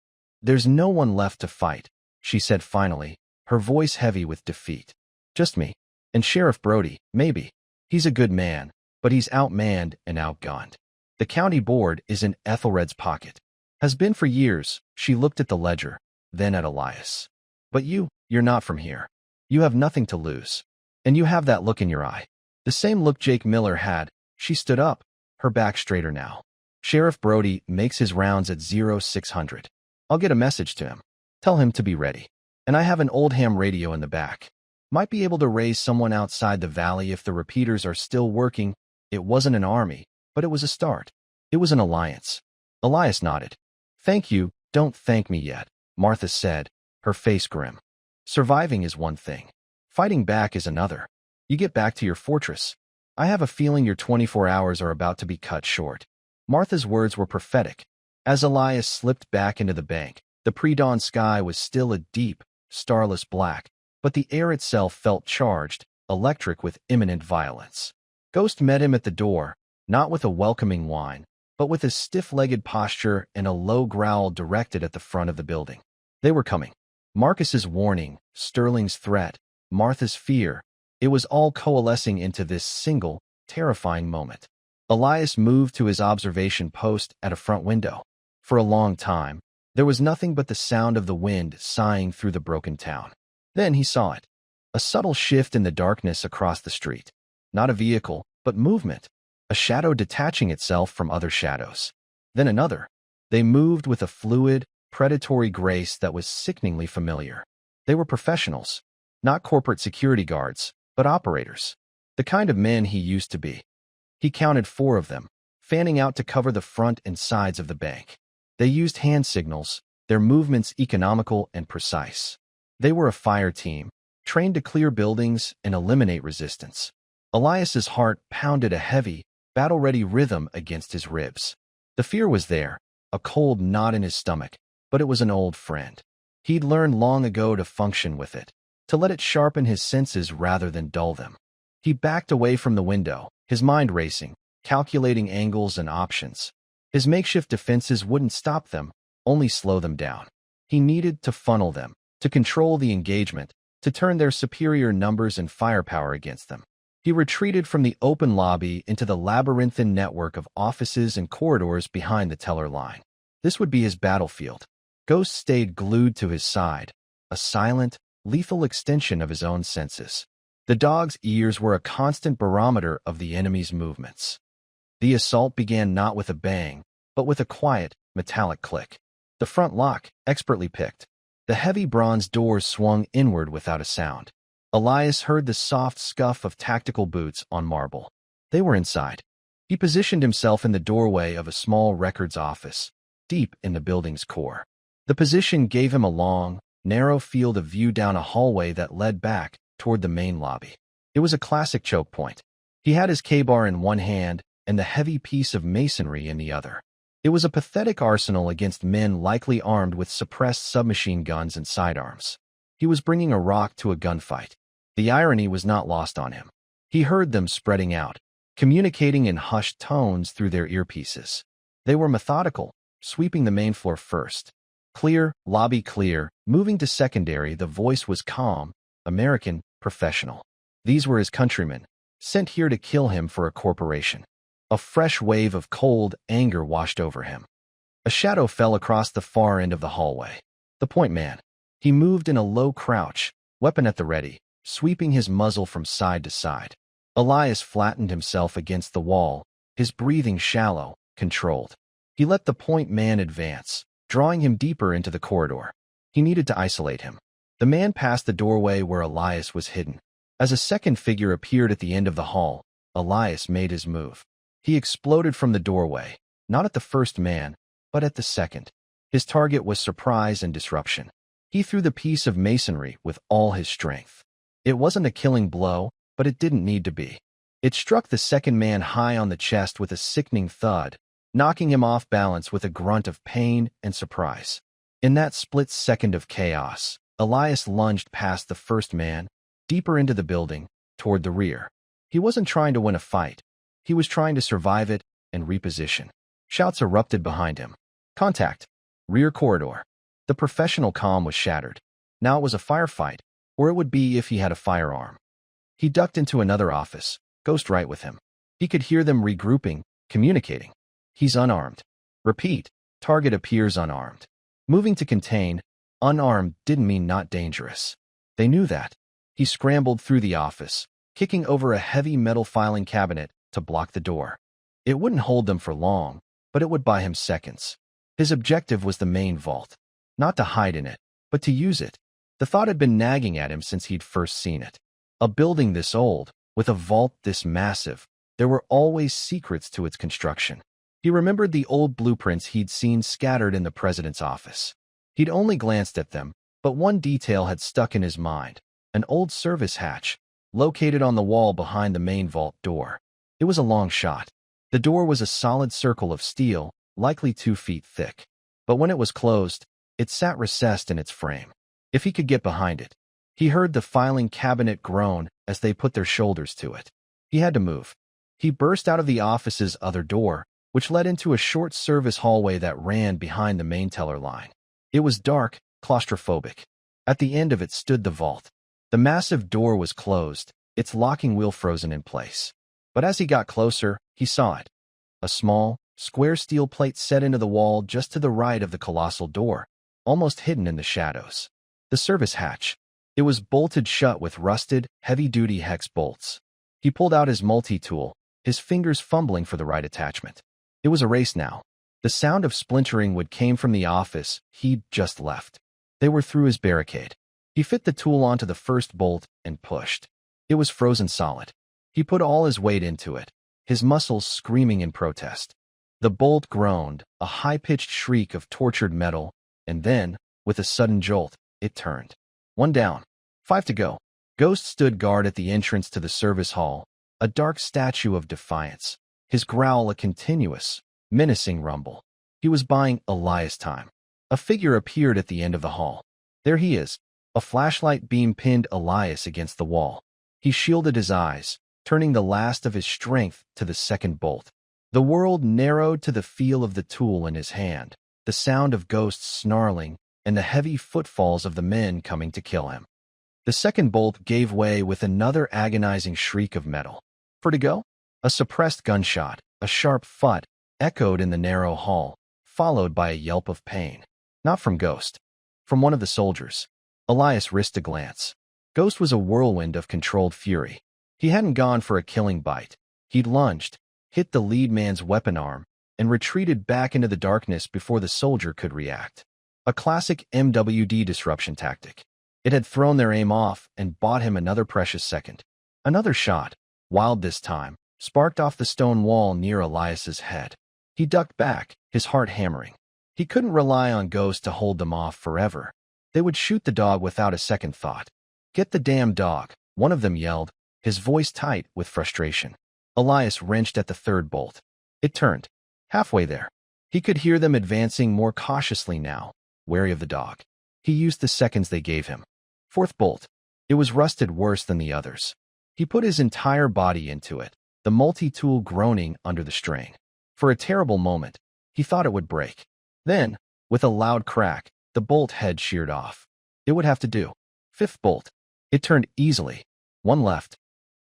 "There's no one left to fight," she said finally, her voice heavy with defeat. "Just me. And Sheriff Brody, maybe. He's a good man, but he's outmanned and outgunned. The county board is in Aethelred's pocket. Has been for years." She looked at the ledger, then at Elias. "But you're not from here. You have nothing to lose. And you have that look in your eye. The same look Jake Miller had." She stood up, her back straighter now. "Sheriff Brody makes his rounds at 0600. I'll get a message to him. Tell him to be ready. And I have an old ham radio in the back. Might be able to raise someone outside the valley if the repeaters are still working." It wasn't an army, but it was a start. It was an alliance. Elias nodded. Thank you, don't thank me yet, Martha said, her face grim. Surviving is one thing. Fighting back is another. You get back to your fortress. I have a feeling your 24 hours are about to be cut short. Martha's words were prophetic. As Elias slipped back into the bank, the pre-dawn sky was still a deep, starless black, but the air itself felt charged, electric with imminent violence. Ghost met him at the door, not with a welcoming whine, but with a stiff-legged posture and a low growl directed at the front of the building. They were coming. Marcus's warning, Sterling's threat, Martha's fear, it was all coalescing into this single, terrifying moment. Elias moved to his observation post at a front window. For a long time, there was nothing but the sound of the wind sighing through the broken town. Then he saw it. A subtle shift in the darkness across the street. Not a vehicle, but movement. A shadow detaching itself from other shadows. Then another. They moved with a fluid, predatory grace that was sickeningly familiar. They were professionals. Not corporate security guards, but operators. The kind of men he used to be. He counted 4 of them, fanning out to cover the front and sides of the bank. They used hand signals, their movements economical and precise. They were a fire team, trained to clear buildings and eliminate resistance. Elias's heart pounded a heavy, battle-ready rhythm against his ribs. The fear was there, a cold knot in his stomach, but it was an old friend. He'd learned long ago to function with it, to let it sharpen his senses rather than dull them. He backed away from the window, his mind racing, calculating angles and options. His makeshift defenses wouldn't stop them, only slow them down. He needed to funnel them, to control the engagement, to turn their superior numbers and firepower against them. He retreated from the open lobby into the labyrinthine network of offices and corridors behind the teller line. This would be his battlefield. Ghost stayed glued to his side, a silent, lethal extension of his own senses. The dog's ears were a constant barometer of the enemy's movements. The assault began not with a bang, but with a quiet, metallic click. The front lock, expertly picked. The heavy bronze doors swung inward without a sound. Elias heard the soft scuff of tactical boots on marble. They were inside. He positioned himself in the doorway of a small records office, deep in the building's core. The position gave him a long, narrow field of view down a hallway that led back toward the main lobby. It was a classic choke point. He had his K-bar in one hand and the heavy piece of masonry in the other. It was a pathetic arsenal against men likely armed with suppressed submachine guns and sidearms. He was bringing a rock to a gunfight. The irony was not lost on him. He heard them spreading out, communicating in hushed tones through their earpieces. They were methodical, sweeping the main floor first. Clear, lobby clear, moving to secondary, the voice was calm, American, professional. These were his countrymen, sent here to kill him for a corporation. A fresh wave of cold anger washed over him. A shadow fell across the far end of the hallway. The point man. He moved in a low crouch, weapon at the ready, sweeping his muzzle from side to side. Elias flattened himself against the wall, his breathing shallow, controlled. He let the point man advance, drawing him deeper into the corridor. He needed to isolate him. The man passed the doorway where Elias was hidden. As a second figure appeared at the end of the hall, Elias made his move. He exploded from the doorway, not at the first man, but at the second. His target was surprise and disruption. He threw the piece of masonry with all his strength. It wasn't a killing blow, but it didn't need to be. It struck the second man high on the chest with a sickening thud, knocking him off balance with a grunt of pain and surprise. In that split second of chaos, Elias lunged past the first man, deeper into the building, toward the rear. He wasn't trying to win a fight. He was trying to survive it and reposition. Shouts erupted behind him. Contact. Rear corridor. The professional calm was shattered. Now it was a firefight, or it would be if he had a firearm. He ducked into another office, Ghost right with him. He could hear them regrouping, communicating. He's unarmed. Repeat, target appears unarmed. Moving to contain, unarmed didn't mean not dangerous. They knew that. He scrambled through the office, kicking over a heavy metal filing cabinet to block the door. It wouldn't hold them for long, but it would buy him seconds. His objective was the main vault. Not to hide in it, but to use it. The thought had been nagging at him since he'd first seen it. A building this old, with a vault this massive, there were always secrets to its construction. He remembered the old blueprints he'd seen scattered in the president's office. He'd only glanced at them, but one detail had stuck in his mind: an old service hatch, located on the wall behind the main vault door. It was a long shot. The door was a solid circle of steel, likely 2 feet thick. But when it was closed, it sat recessed in its frame. If he could get behind it, he heard the filing cabinet groan as they put their shoulders to it. He had to move. He burst out of the office's other door, which led into a short service hallway that ran behind the main teller line. It was dark, claustrophobic. At the end of it stood the vault. The massive door was closed, its locking wheel frozen in place. But as he got closer, he saw it. A small, square steel plate set into the wall just to the right of the colossal door, almost hidden in the shadows. The service hatch. It was bolted shut with rusted, heavy-duty hex bolts. He pulled out his multi-tool, his fingers fumbling for the right attachment. It was a race now. The sound of splintering wood came from the office he'd just left. They were through his barricade. He fit the tool onto the first bolt and pushed. It was frozen solid. He put all his weight into it, his muscles screaming in protest. The bolt groaned, a high-pitched shriek of tortured metal, and then, with a sudden jolt, it turned. 1 down. 5 to go. Ghost stood guard at the entrance to the service hall, a dark statue of defiance, his growl a continuous, menacing rumble. He was buying Elias time. A figure appeared at the end of the hall. There he is. A flashlight beam pinned Elias against the wall. He shielded his eyes, turning the last of his strength to the second bolt. The world narrowed to the feel of the tool in his hand, the sound of Ghost's snarling, and the heavy footfalls of the men coming to kill him. The second bolt gave way with another agonizing shriek of metal. For to go? A suppressed gunshot, a sharp thud, echoed in the narrow hall, followed by a yelp of pain. Not from Ghost. From one of the soldiers. Elias risked a glance. Ghost was a whirlwind of controlled fury. He hadn't gone for a killing bite. He'd lunged, hit the lead man's weapon arm, and retreated back into the darkness before the soldier could react. A classic MWD disruption tactic. It had thrown their aim off and bought him another precious second. Another shot, wild this time, sparked off the stone wall near Elias's head. He ducked back, his heart hammering. He couldn't rely on Ghost to hold them off forever. They would shoot the dog without a second thought. Get the damn dog, one of them yelled, his voice tight with frustration. Elias wrenched at the third bolt. It turned. Halfway there. He could hear them advancing more cautiously now, wary of the dog. He used the seconds they gave him. Fourth bolt. It was rusted worse than the others. He put his entire body into it, the multi-tool groaning under the strain. For a terrible moment, he thought it would break. Then, with a loud crack, the bolt head sheared off. It would have to do. Fifth bolt. It turned easily. One left.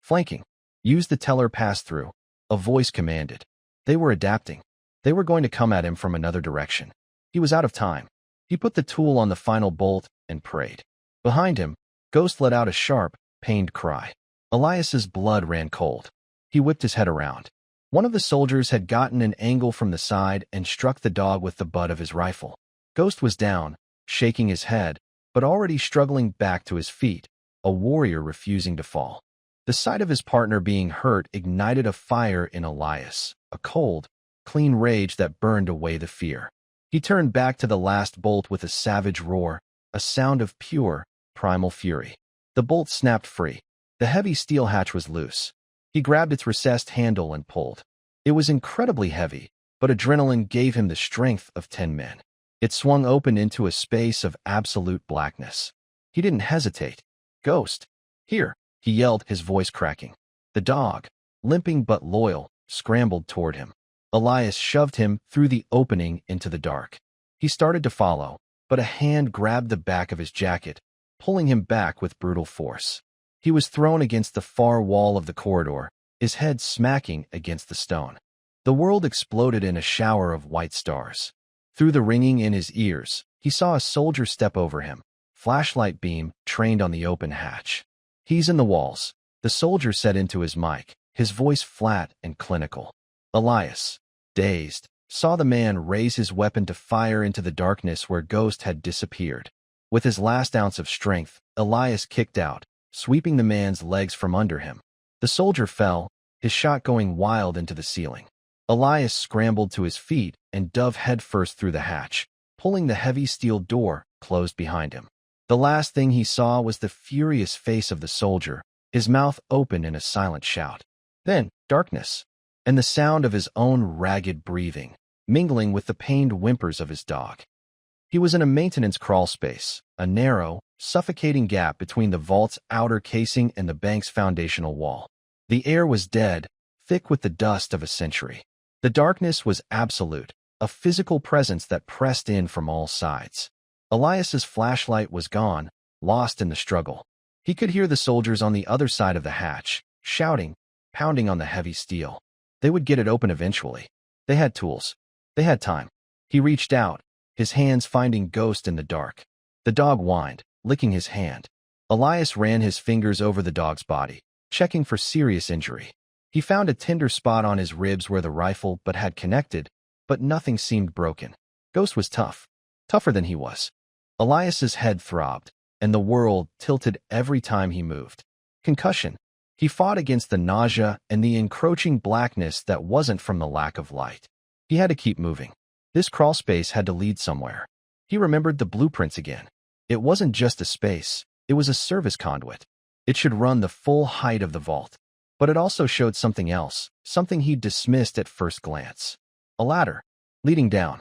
Flanking. Use the teller pass-through, a voice commanded. They were adapting. They were going to come at him from another direction. He was out of time. He put the tool on the final bolt and prayed. Behind him, Ghost let out a sharp, pained cry. Elias's blood ran cold. He whipped his head around. One of the soldiers had gotten an angle from the side and struck the dog with the butt of his rifle. Ghost was down, shaking his head, but already struggling back to his feet, a warrior refusing to fall. The sight of his partner being hurt ignited a fire in Elias, a cold, clean rage that burned away the fear. He turned back to the last bolt with a savage roar, a sound of pure, primal fury. The bolt snapped free. The heavy steel hatch was loose. He grabbed its recessed handle and pulled. It was incredibly heavy, but adrenaline gave him the strength of 10 men. It swung open into a space of absolute blackness. He didn't hesitate. Ghost. Here, he yelled, his voice cracking. The dog, limping but loyal, scrambled toward him. Elias shoved him through the opening into the dark. He started to follow, but a hand grabbed the back of his jacket, pulling him back with brutal force. He was thrown against the far wall of the corridor, his head smacking against the stone. The world exploded in a shower of white stars. Through the ringing in his ears, he saw a soldier step over him, flashlight beam trained on the open hatch. He's in the walls, the soldier said into his mic, his voice flat and clinical. Elias, dazed, saw the man raise his weapon to fire into the darkness where Ghost had disappeared. With his last ounce of strength, Elias kicked out, sweeping the man's legs from under him. The soldier fell, his shot going wild into the ceiling. Elias scrambled to his feet and dove headfirst through the hatch, pulling the heavy steel door closed behind him. The last thing he saw was the furious face of the soldier, his mouth open in a silent shout. Then, darkness, and the sound of his own ragged breathing, mingling with the pained whimpers of his dog. He was in a maintenance crawl space, a narrow, suffocating gap between the vault's outer casing and the bank's foundational wall. The air was dead, thick with the dust of a century. The darkness was absolute, a physical presence that pressed in from all sides. Elias's flashlight was gone, lost in the struggle. He could hear the soldiers on the other side of the hatch, shouting, pounding on the heavy steel. They would get it open eventually. They had tools. They had time. He reached out, his hands finding ghost in the dark. The dog whined, licking his hand. Elias ran his fingers over the dog's body, checking for serious injury. He found a tender spot on his ribs where the rifle but had connected, but nothing seemed broken. Ghost was tough. Tougher than he was. Elias's head throbbed, and the world tilted every time he moved. Concussion. He fought against the nausea and the encroaching blackness that wasn't from the lack of light. He had to keep moving. This crawl space had to lead somewhere. He remembered the blueprints again. It wasn't just a space, it was a service conduit. It should run the full height of the vault. But it also showed something else, something he'd dismissed at first glance. A ladder, leading down.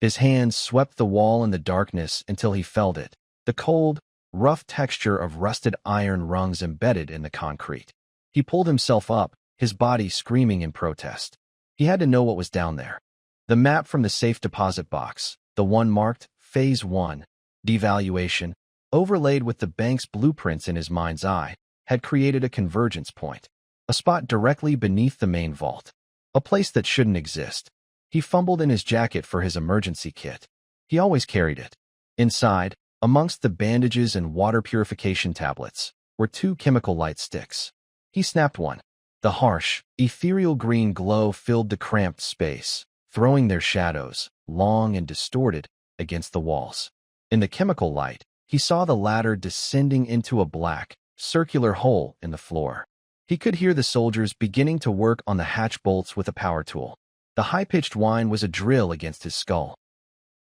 His hands swept the wall in the darkness until he felt it, the cold, rough texture of rusted iron rungs embedded in the concrete. He pulled himself up, his body screaming in protest. He had to know what was down there. The map from the safe deposit box, the one marked Phase 1, devaluation, overlaid with the bank's blueprints in his mind's eye, had created a convergence point. A spot directly beneath the main vault. A place that shouldn't exist. He fumbled in his jacket for his emergency kit. He always carried it. Inside, amongst the bandages and water purification tablets, were 2 chemical light sticks. He snapped one. The harsh, ethereal green glow filled the cramped space, throwing their shadows, long and distorted, against the walls. In the chemical light, he saw the ladder descending into a black, circular hole in the floor. He could hear the soldiers beginning to work on the hatch bolts with a power tool. The high-pitched whine was a drill against his skull.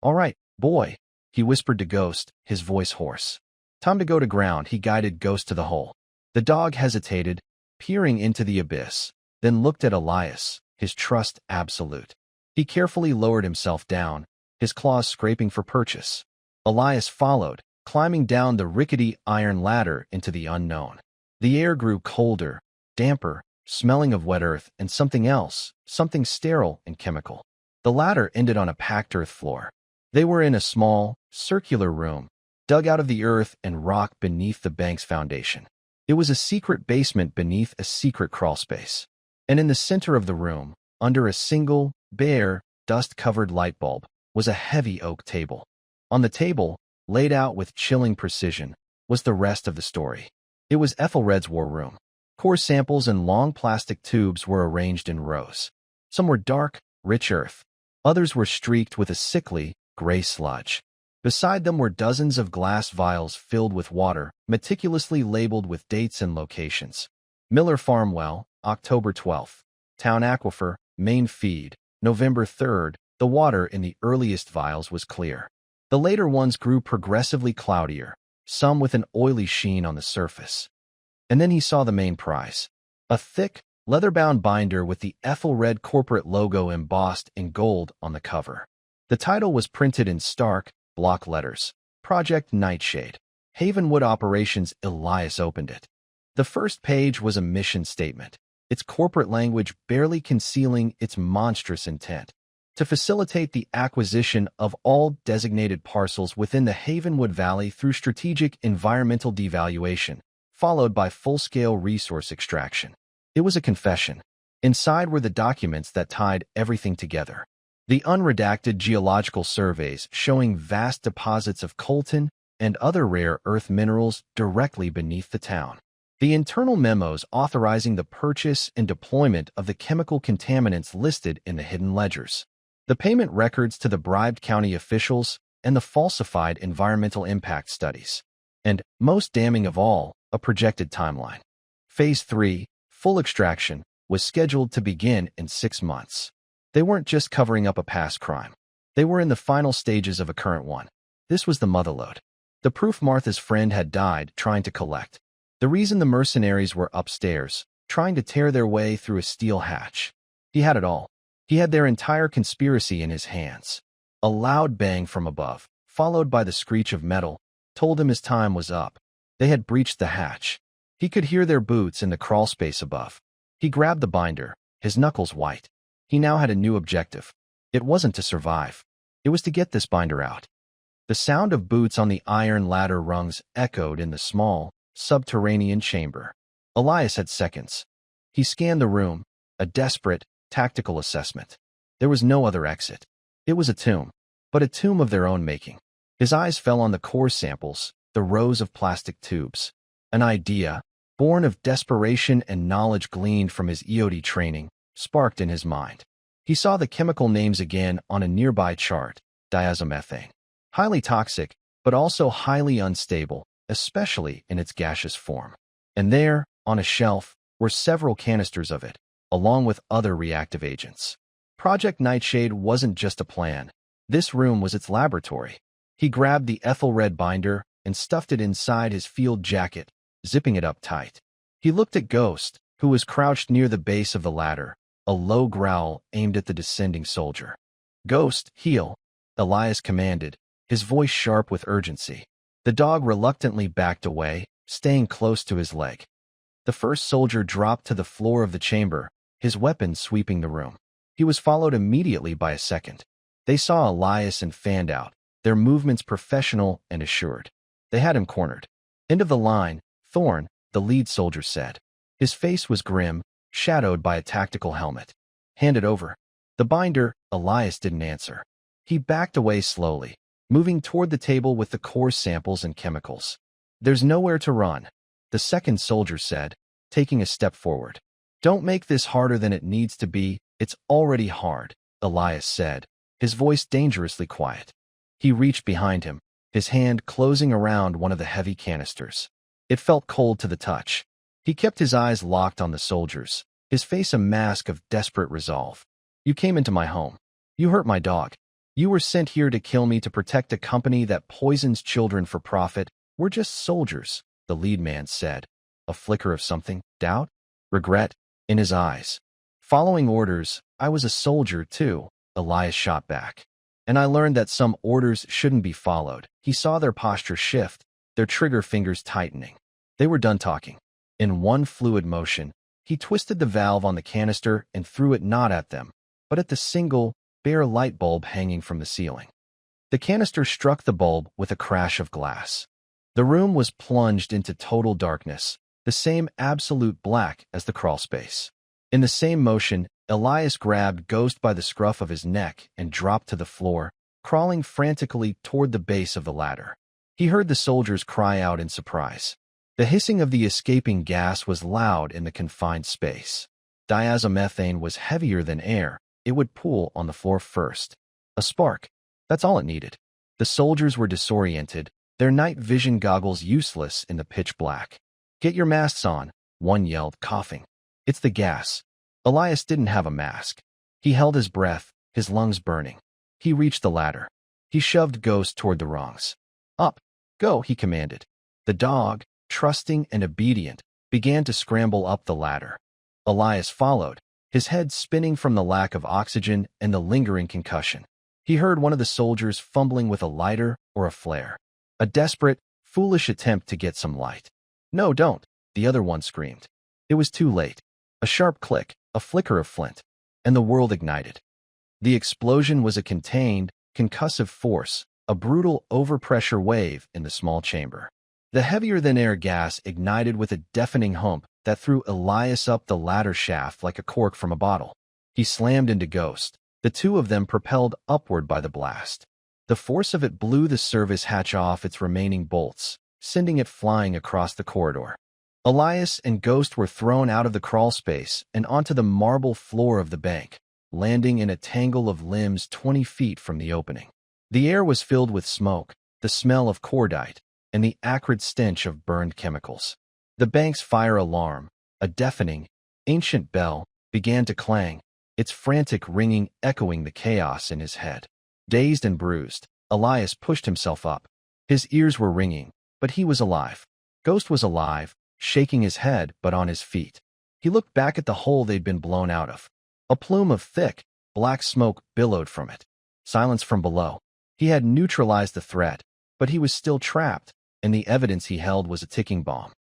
"All right, boy," he whispered to Ghost, his voice hoarse. Time to go to ground. He guided Ghost to the hole. The dog hesitated, peering into the abyss, then looked at Elias, his trust absolute. He carefully lowered himself down, his claws scraping for purchase. Elias followed, climbing down the rickety iron ladder into the unknown. The air grew colder, damper, smelling of wet earth and something else, something sterile and chemical. The ladder ended on a packed earth floor. They were in a small, circular room, dug out of the earth and rock beneath the bank's foundation. It was a secret basement beneath a secret crawl space. And in the center of the room, under a single, bare, dust-covered light bulb, was a heavy oak table. On the table, laid out with chilling precision, was the rest of the story. It was Aethelred's war room. Core samples and long plastic tubes were arranged in rows. Some were dark, rich earth. Others were streaked with a sickly, gray sludge. Beside them were dozens of glass vials filled with water, meticulously labeled with dates and locations. Miller Farm Well, October 12th. Town Aquifer, Main Feed, November 3rd. The water in the earliest vials was clear. The later ones grew progressively cloudier, some with an oily sheen on the surface. And then he saw the main prize. A thick, leather-bound binder with the Aethelred corporate logo embossed in gold on the cover. The title was printed in stark, block letters. Project Nightshade. Havenwood Operations. Elias opened it. The first page was a mission statement, its corporate language barely concealing its monstrous intent. To facilitate the acquisition of all designated parcels within the Havenwood Valley through strategic environmental devaluation, followed by full-scale resource extraction. It was a confession. Inside were the documents that tied everything together. The unredacted geological surveys showing vast deposits of coltan and other rare earth minerals directly beneath the town. The internal memos authorizing the purchase and deployment of the chemical contaminants listed in the hidden ledgers. The payment records to the bribed county officials and the falsified environmental impact studies. And, most damning of all, a projected timeline. Phase 3, full extraction, was scheduled to begin in 6 months. They weren't just covering up a past crime. They were in the final stages of a current one. This was the motherlode. The proof Martha's friend had died trying to collect. The reason the mercenaries were upstairs, trying to tear their way through a steel hatch. He had it all. He had their entire conspiracy in his hands. A loud bang from above, followed by the screech of metal, told him his time was up. They had breached the hatch. He could hear their boots in the crawlspace above. He grabbed the binder, his knuckles white. He now had a new objective. It wasn't to survive. It was to get this binder out. The sound of boots on the iron ladder rungs echoed in the small, subterranean chamber. Elias had seconds. He scanned the room, a desperate, tactical assessment. There was no other exit. It was a tomb, but a tomb of their own making. His eyes fell on the core samples, the rows of plastic tubes. An idea, born of desperation and knowledge gleaned from his EOD training, sparked in his mind. He saw the chemical names again on a nearby chart: diazomethane. Highly toxic, but also highly unstable, especially in its gaseous form. And there, on a shelf, were several canisters of it, along with other reactive agents. Project Nightshade wasn't just a plan. This room was its laboratory. He grabbed the Aethelred binder and stuffed it inside his field jacket, zipping it up tight. He looked at Ghost, who was crouched near the base of the ladder, a low growl aimed at the descending soldier. "Ghost, heel," Elias commanded, his voice sharp with urgency. The dog reluctantly backed away, staying close to his leg. The first soldier dropped to the floor of the chamber, his weapon sweeping the room. He was followed immediately by a second. They saw Elias and fanned out, their movements professional and assured. They had him cornered. "End of the line," Thorne, the lead soldier, said. His face was grim, shadowed by a tactical helmet. "Hand it over." The binder, Elias didn't answer. He backed away slowly, moving toward the table with the core samples and chemicals. "There's nowhere to run," the second soldier said, taking a step forward. "Don't make this harder than it needs to be. It's already hard," Elias said, his voice dangerously quiet. He reached behind him, his hand closing around one of the heavy canisters. It felt cold to the touch. He kept his eyes locked on the soldiers, his face a mask of desperate resolve. "You came into my home. You hurt my dog. You were sent here to kill me to protect a company that poisons children for profit. We're just soldiers," the lead man said, a flicker of something, doubt, regret, in his eyes. "Following orders, I was a soldier too," Elias shot back. "And I learned that some orders shouldn't be followed." He saw their posture shift, their trigger fingers tightening. They were done talking. In one fluid motion, he twisted the valve on the canister and threw it not at them, but at the single, bare light bulb hanging from the ceiling. The canister struck the bulb with a crash of glass. The room was plunged into total darkness, the same absolute black as the crawlspace. In the same motion, Elias grabbed Ghost by the scruff of his neck and dropped to the floor, crawling frantically toward the base of the ladder. He heard the soldiers cry out in surprise. The hissing of the escaping gas was loud in the confined space. Diazomethane was heavier than air. It would pool on the floor first. A spark. That's all it needed. The soldiers were disoriented, their night vision goggles useless in the pitch black. "Get your masks on," one yelled, coughing. "It's the gas." Elias didn't have a mask. He held his breath, his lungs burning. He reached the ladder. He shoved Ghost toward the rungs. "Up. Go," he commanded. The dog, trusting and obedient, began to scramble up the ladder. Elias followed, his head spinning from the lack of oxygen and the lingering concussion. He heard one of the soldiers fumbling with a lighter or a flare. A desperate, foolish attempt to get some light. "No, don't," the other one screamed. It was too late. A sharp click, a flicker of flint, and the world ignited. The explosion was a contained, concussive force, a brutal overpressure wave in the small chamber. The heavier-than-air gas ignited with a deafening hump that threw Elias up the ladder shaft like a cork from a bottle. He slammed into Ghost, the two of them propelled upward by the blast. The force of it blew the service hatch off its remaining bolts, sending it flying across the corridor. Elias and Ghost were thrown out of the crawlspace and onto the marble floor of the bank, landing in a tangle of limbs 20 feet from the opening. The air was filled with smoke, the smell of cordite, and the acrid stench of burned chemicals. The bank's fire alarm, a deafening, ancient bell, began to clang, its frantic ringing echoing the chaos in his head. Dazed and bruised, Elias pushed himself up. His ears were ringing, but he was alive. Ghost was alive, shaking his head but on his feet. He looked back at the hole they'd been blown out of. A plume of thick, black smoke billowed from it. Silence from below. He had neutralized the threat, but he was still trapped, and the evidence he held was a ticking bomb.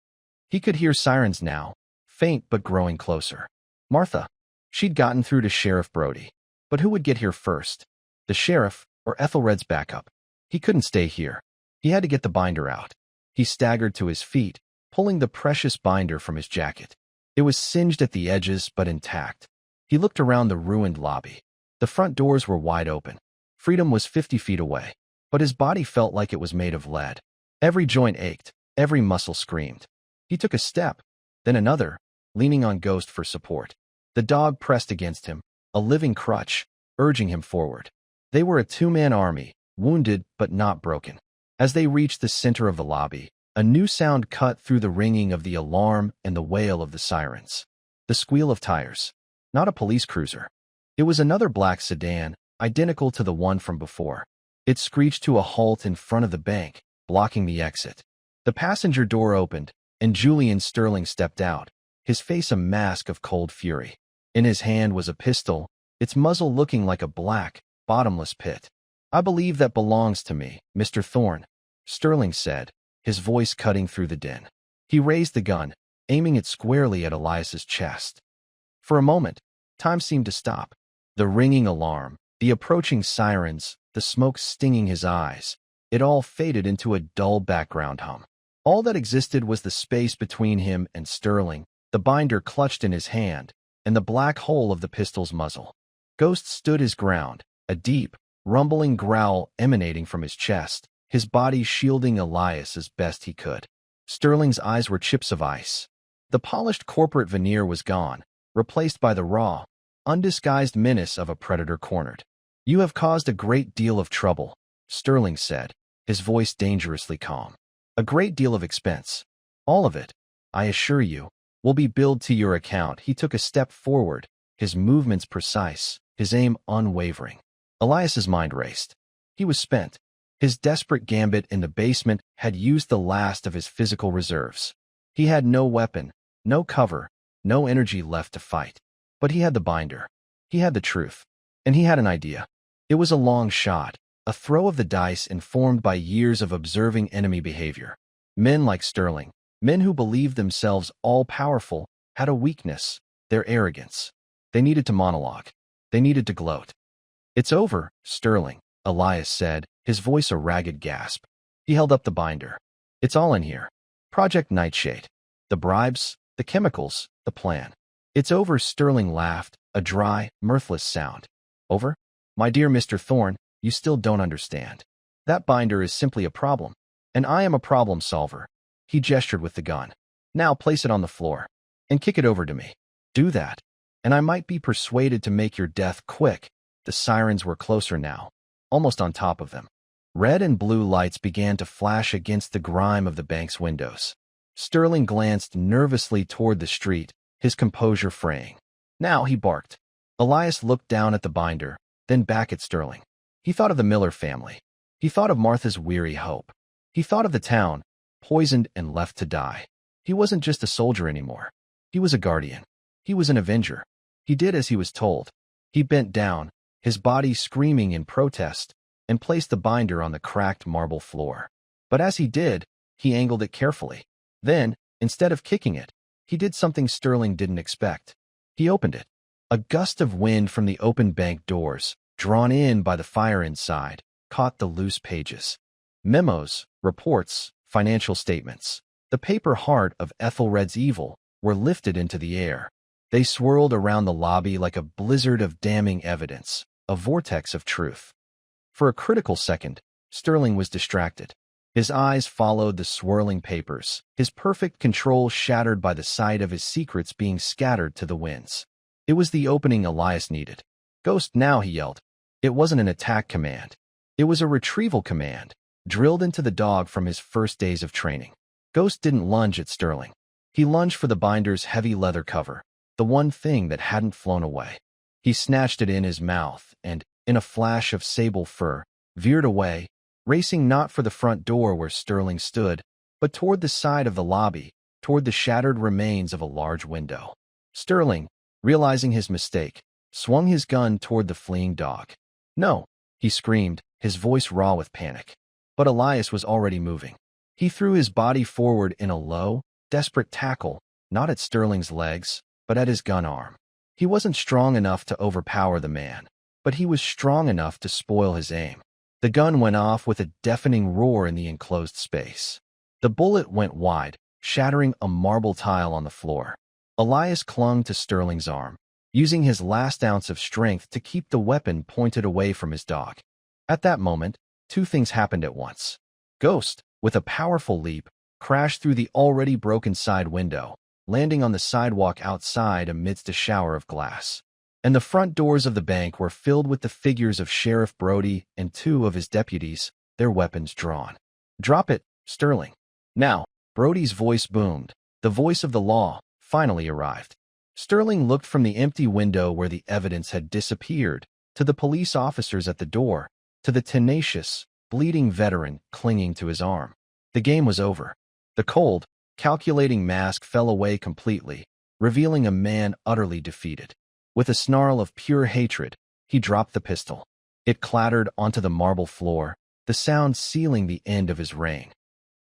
He could hear sirens now, faint but growing closer. Martha. She'd gotten through to Sheriff Brody. But who would get here first? The sheriff or Aethelred's backup? He couldn't stay here. He had to get the binder out. He staggered to his feet, pulling the precious binder from his jacket. It was singed at the edges but intact. He looked around the ruined lobby. The front doors were wide open. Freedom was 50 feet away, but his body felt like it was made of lead. Every joint ached, every muscle screamed. He took a step, then another, leaning on Ghost for support. The dog pressed against him, a living crutch, urging him forward. They were a two-man army, wounded but not broken. As they reached the center of the lobby, a new sound cut through the ringing of the alarm and the wail of the sirens. The squeal of tires. Not a police cruiser. It was another black sedan, identical to the one from before. It screeched to a halt in front of the bank, blocking the exit. The passenger door opened, and Julian Sterling stepped out, his face a mask of cold fury. In his hand was a pistol, its muzzle looking like a black, bottomless pit. "I believe that belongs to me, Mr. Thorne," Sterling said, his voice cutting through the din. He raised the gun, aiming it squarely at Elias's chest. For a moment, time seemed to stop. The ringing alarm, the approaching sirens, the smoke stinging his eyes, it all faded into a dull background hum. All that existed was the space between him and Sterling, the binder clutched in his hand, and the black hole of the pistol's muzzle. Ghost stood his ground, a deep, rumbling growl emanating from his chest, his body shielding Elias as best he could. Sterling's eyes were chips of ice. The polished corporate veneer was gone, replaced by the raw, undisguised menace of a predator cornered. "You have caused a great deal of trouble," Sterling said, his voice dangerously calm. "A great deal of expense. All of it, I assure you, will be billed to your account." He took a step forward, his movements precise, his aim unwavering. Elias's mind raced. He was spent. His desperate gambit in the basement had used the last of his physical reserves. He had no weapon, no cover, no energy left to fight. But he had the binder. He had the truth. And he had an idea. It was a long shot, a throw of the dice informed by years of observing enemy behavior. Men like Sterling, men who believed themselves all-powerful, had a weakness, their arrogance. They needed to monologue. They needed to gloat. "It's over, Sterling," Elias said, his voice a ragged gasp. He held up the binder. "It's all in here. Project Nightshade. The bribes, the chemicals, the plan. It's over." Sterling laughed, a dry, mirthless sound. "Over? My dear Mr. Thorne, you still don't understand. That binder is simply a problem, and I am a problem solver." He gestured with the gun. "Now place it on the floor, and kick it over to me. Do that, and I might be persuaded to make your death quick." The sirens were closer now, almost on top of them. Red and blue lights began to flash against the grime of the bank's windows. Sterling glanced nervously toward the street, his composure fraying. "Now," he barked. Elias looked down at the binder, then back at Sterling. He thought of the Miller family. He thought of Martha's weary hope. He thought of the town, poisoned and left to die. He wasn't just a soldier anymore. He was a guardian. He was an avenger. He did as he was told. He bent down, his body screaming in protest, and placed the binder on the cracked marble floor. But as he did, he angled it carefully. Then, instead of kicking it, he did something Sterling didn't expect. He opened it. A gust of wind from the open bank doors, drawn in by the fire inside, caught the loose pages. Memos, reports, financial statements. The paper heart of Aethelred's evil were lifted into the air. They swirled around the lobby like a blizzard of damning evidence, a vortex of truth. For a critical second, Sterling was distracted. His eyes followed the swirling papers, his perfect control shattered by the sight of his secrets being scattered to the winds. It was the opening Elias needed. "Ghost now," he yelled. It wasn't an attack command. It was a retrieval command, drilled into the dog from his first days of training. Ghost didn't lunge at Sterling. He lunged for the binder's heavy leather cover, the one thing that hadn't flown away. He snatched it in his mouth and, in a flash of sable fur, veered away, racing not for the front door where Sterling stood, but toward the side of the lobby, toward the shattered remains of a large window. Sterling, realizing his mistake, swung his gun toward the fleeing dog. "No!" he screamed, his voice raw with panic. But Elias was already moving. He threw his body forward in a low, desperate tackle, not at Sterling's legs, but at his gun arm. He wasn't strong enough to overpower the man, but he was strong enough to spoil his aim. The gun went off with a deafening roar in the enclosed space. The bullet went wide, shattering a marble tile on the floor. Elias clung to Sterling's arm, using his last ounce of strength to keep the weapon pointed away from his dog. At that moment, two things happened at once. Ghost, with a powerful leap, crashed through the already broken side window, landing on the sidewalk outside amidst a shower of glass. And the front doors of the bank were filled with the figures of Sheriff Brody and two of his deputies, their weapons drawn. "Drop it, Sterling." Now, Brody's voice boomed. The voice of the law finally arrived. Sterling looked from the empty window where the evidence had disappeared, to the police officers at the door, to the tenacious, bleeding veteran clinging to his arm. The game was over. The cold, calculating mask fell away completely, revealing a man utterly defeated. With a snarl of pure hatred, he dropped the pistol. It clattered onto the marble floor, the sound sealing the end of his reign.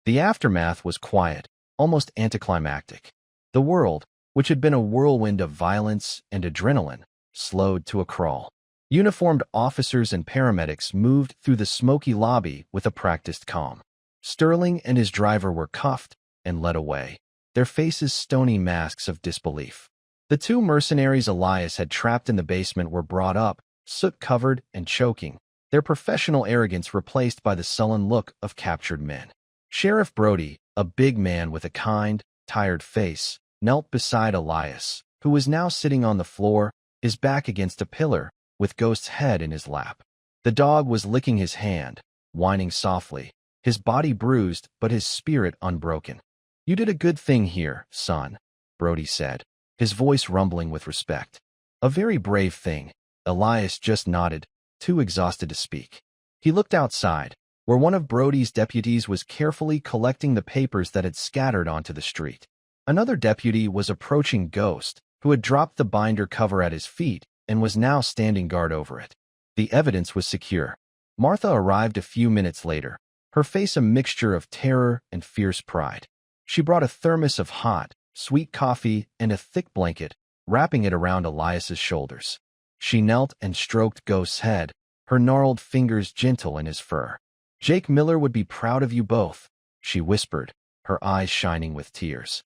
The aftermath was quiet, almost anticlimactic. The world, which had been a whirlwind of violence and adrenaline, slowed to a crawl. Uniformed officers and paramedics moved through the smoky lobby with a practiced calm. Sterling and his driver were cuffed and led away, their faces stony masks of disbelief. The two mercenaries Elias had trapped in the basement were brought up, soot-covered and choking, their professional arrogance replaced by the sullen look of captured men. Sheriff Brody, a big man with a kind, tired face, knelt beside Elias, who was now sitting on the floor, his back against a pillar, with Ghost's head in his lap. The dog was licking his hand, whining softly, his body bruised but his spirit unbroken. "You did a good thing here, son," Brody said, his voice rumbling with respect. "A very brave thing." Elias just nodded, too exhausted to speak. He looked outside, where one of Brody's deputies was carefully collecting the papers that had scattered onto the street. Another deputy was approaching Ghost, who had dropped the binder cover at his feet and was now standing guard over it. The evidence was secure. Martha arrived a few minutes later, her face a mixture of terror and fierce pride. She brought a thermos of hot, sweet coffee and a thick blanket, wrapping it around Elias's shoulders. She knelt and stroked Ghost's head, her gnarled fingers gentle in his fur. "Jake Miller would be proud of you both," she whispered, her eyes shining with tears.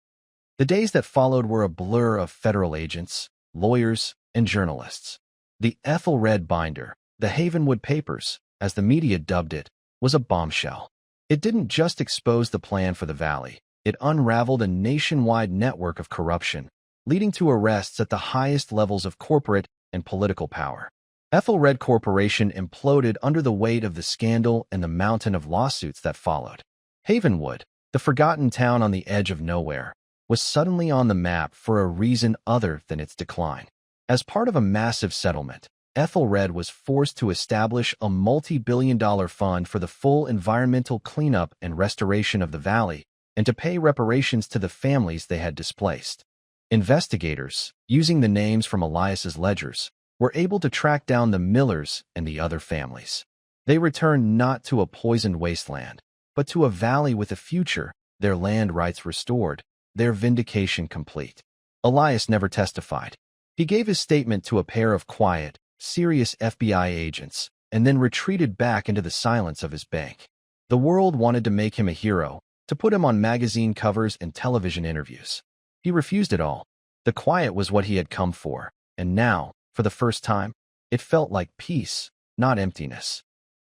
The days that followed were a blur of federal agents, lawyers, and journalists. The Aethelred binder, the Havenwood papers, as the media dubbed it, was a bombshell. It didn't just expose the plan for the valley, it unraveled a nationwide network of corruption, leading to arrests at the highest levels of corporate and political power. Aethelred Corporation imploded under the weight of the scandal and the mountain of lawsuits that followed. Havenwood, the forgotten town on the edge of nowhere, was suddenly on the map for a reason other than its decline. As part of a massive settlement, Aethelred was forced to establish a multi-billion-dollar fund for the full environmental cleanup and restoration of the valley, and to pay reparations to the families they had displaced. Investigators, using the names from Elias's ledgers, were able to track down the Millers and the other families. They returned not to a poisoned wasteland, but to a valley with a future, their land rights restored, their vindication complete. Elias never testified. He gave his statement to a pair of quiet, serious FBI agents, and then retreated back into the silence of his bank. The world wanted to make him a hero, to put him on magazine covers and television interviews. He refused it all. The quiet was what he had come for, and now, for the first time, it felt like peace, not emptiness.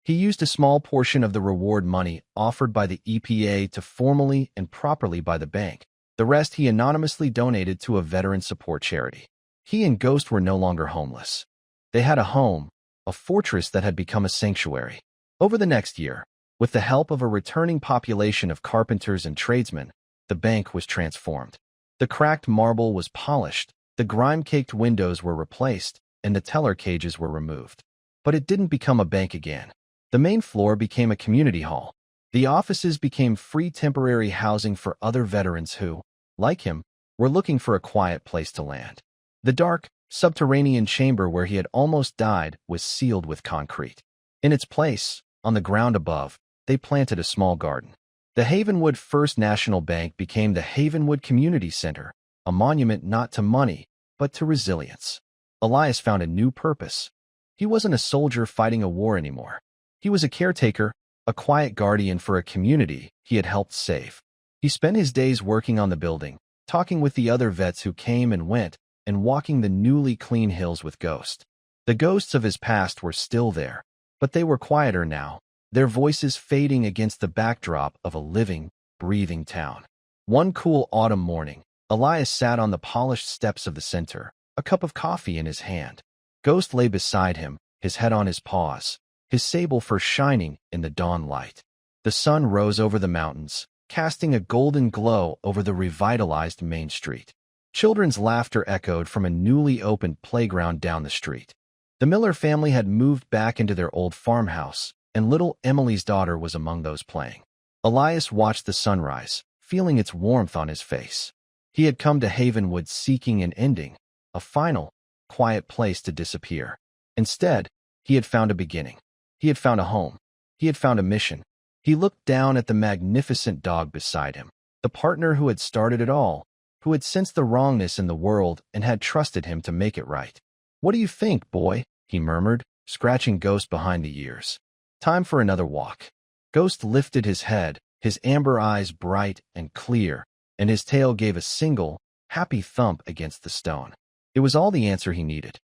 He used a small portion of the reward money offered by the EPA to formally and properly buy the bank. The rest he anonymously donated to a veteran support charity. He and Ghost were no longer homeless. They had a home, a fortress that had become a sanctuary. Over the next year, with the help of a returning population of carpenters and tradesmen, the bank was transformed. The cracked marble was polished, the grime-caked windows were replaced, and the teller cages were removed. But it didn't become a bank again. The main floor became a community hall. The offices became free temporary housing for other veterans who, like him, were looking for a quiet place to land. The dark, subterranean chamber where he had almost died was sealed with concrete. In its place, on the ground above, they planted a small garden. The Havenwood First National Bank became the Havenwood Community Center, a monument not to money, but to resilience. Elias found a new purpose. He wasn't a soldier fighting a war anymore. He was a caretaker, a quiet guardian for a community he had helped save. He spent his days working on the building, talking with the other vets who came and went, and walking the newly clean hills with Ghost. The ghosts of his past were still there, but they were quieter now, their voices fading against the backdrop of a living, breathing town. One cool autumn morning, Elias sat on the polished steps of the center, a cup of coffee in his hand. Ghost lay beside him, his head on his paws, his sable fur shining in the dawn light. The sun rose over the mountains, casting a golden glow over the revitalized main street. Children's laughter echoed from a newly opened playground down the street. The Miller family had moved back into their old farmhouse, and little Emily's daughter was among those playing. Elias watched the sunrise, feeling its warmth on his face. He had come to Havenwood seeking an ending, a final, quiet place to disappear. Instead, he had found a beginning. He had found a home. He had found a mission. He looked down at the magnificent dog beside him, the partner who had started it all, who had sensed the wrongness in the world and had trusted him to make it right. "What do you think, boy?" he murmured, scratching Ghost behind the ears. "Time for another walk." Ghost lifted his head, his amber eyes bright and clear, and his tail gave a single, happy thump against the stone. It was all the answer he needed.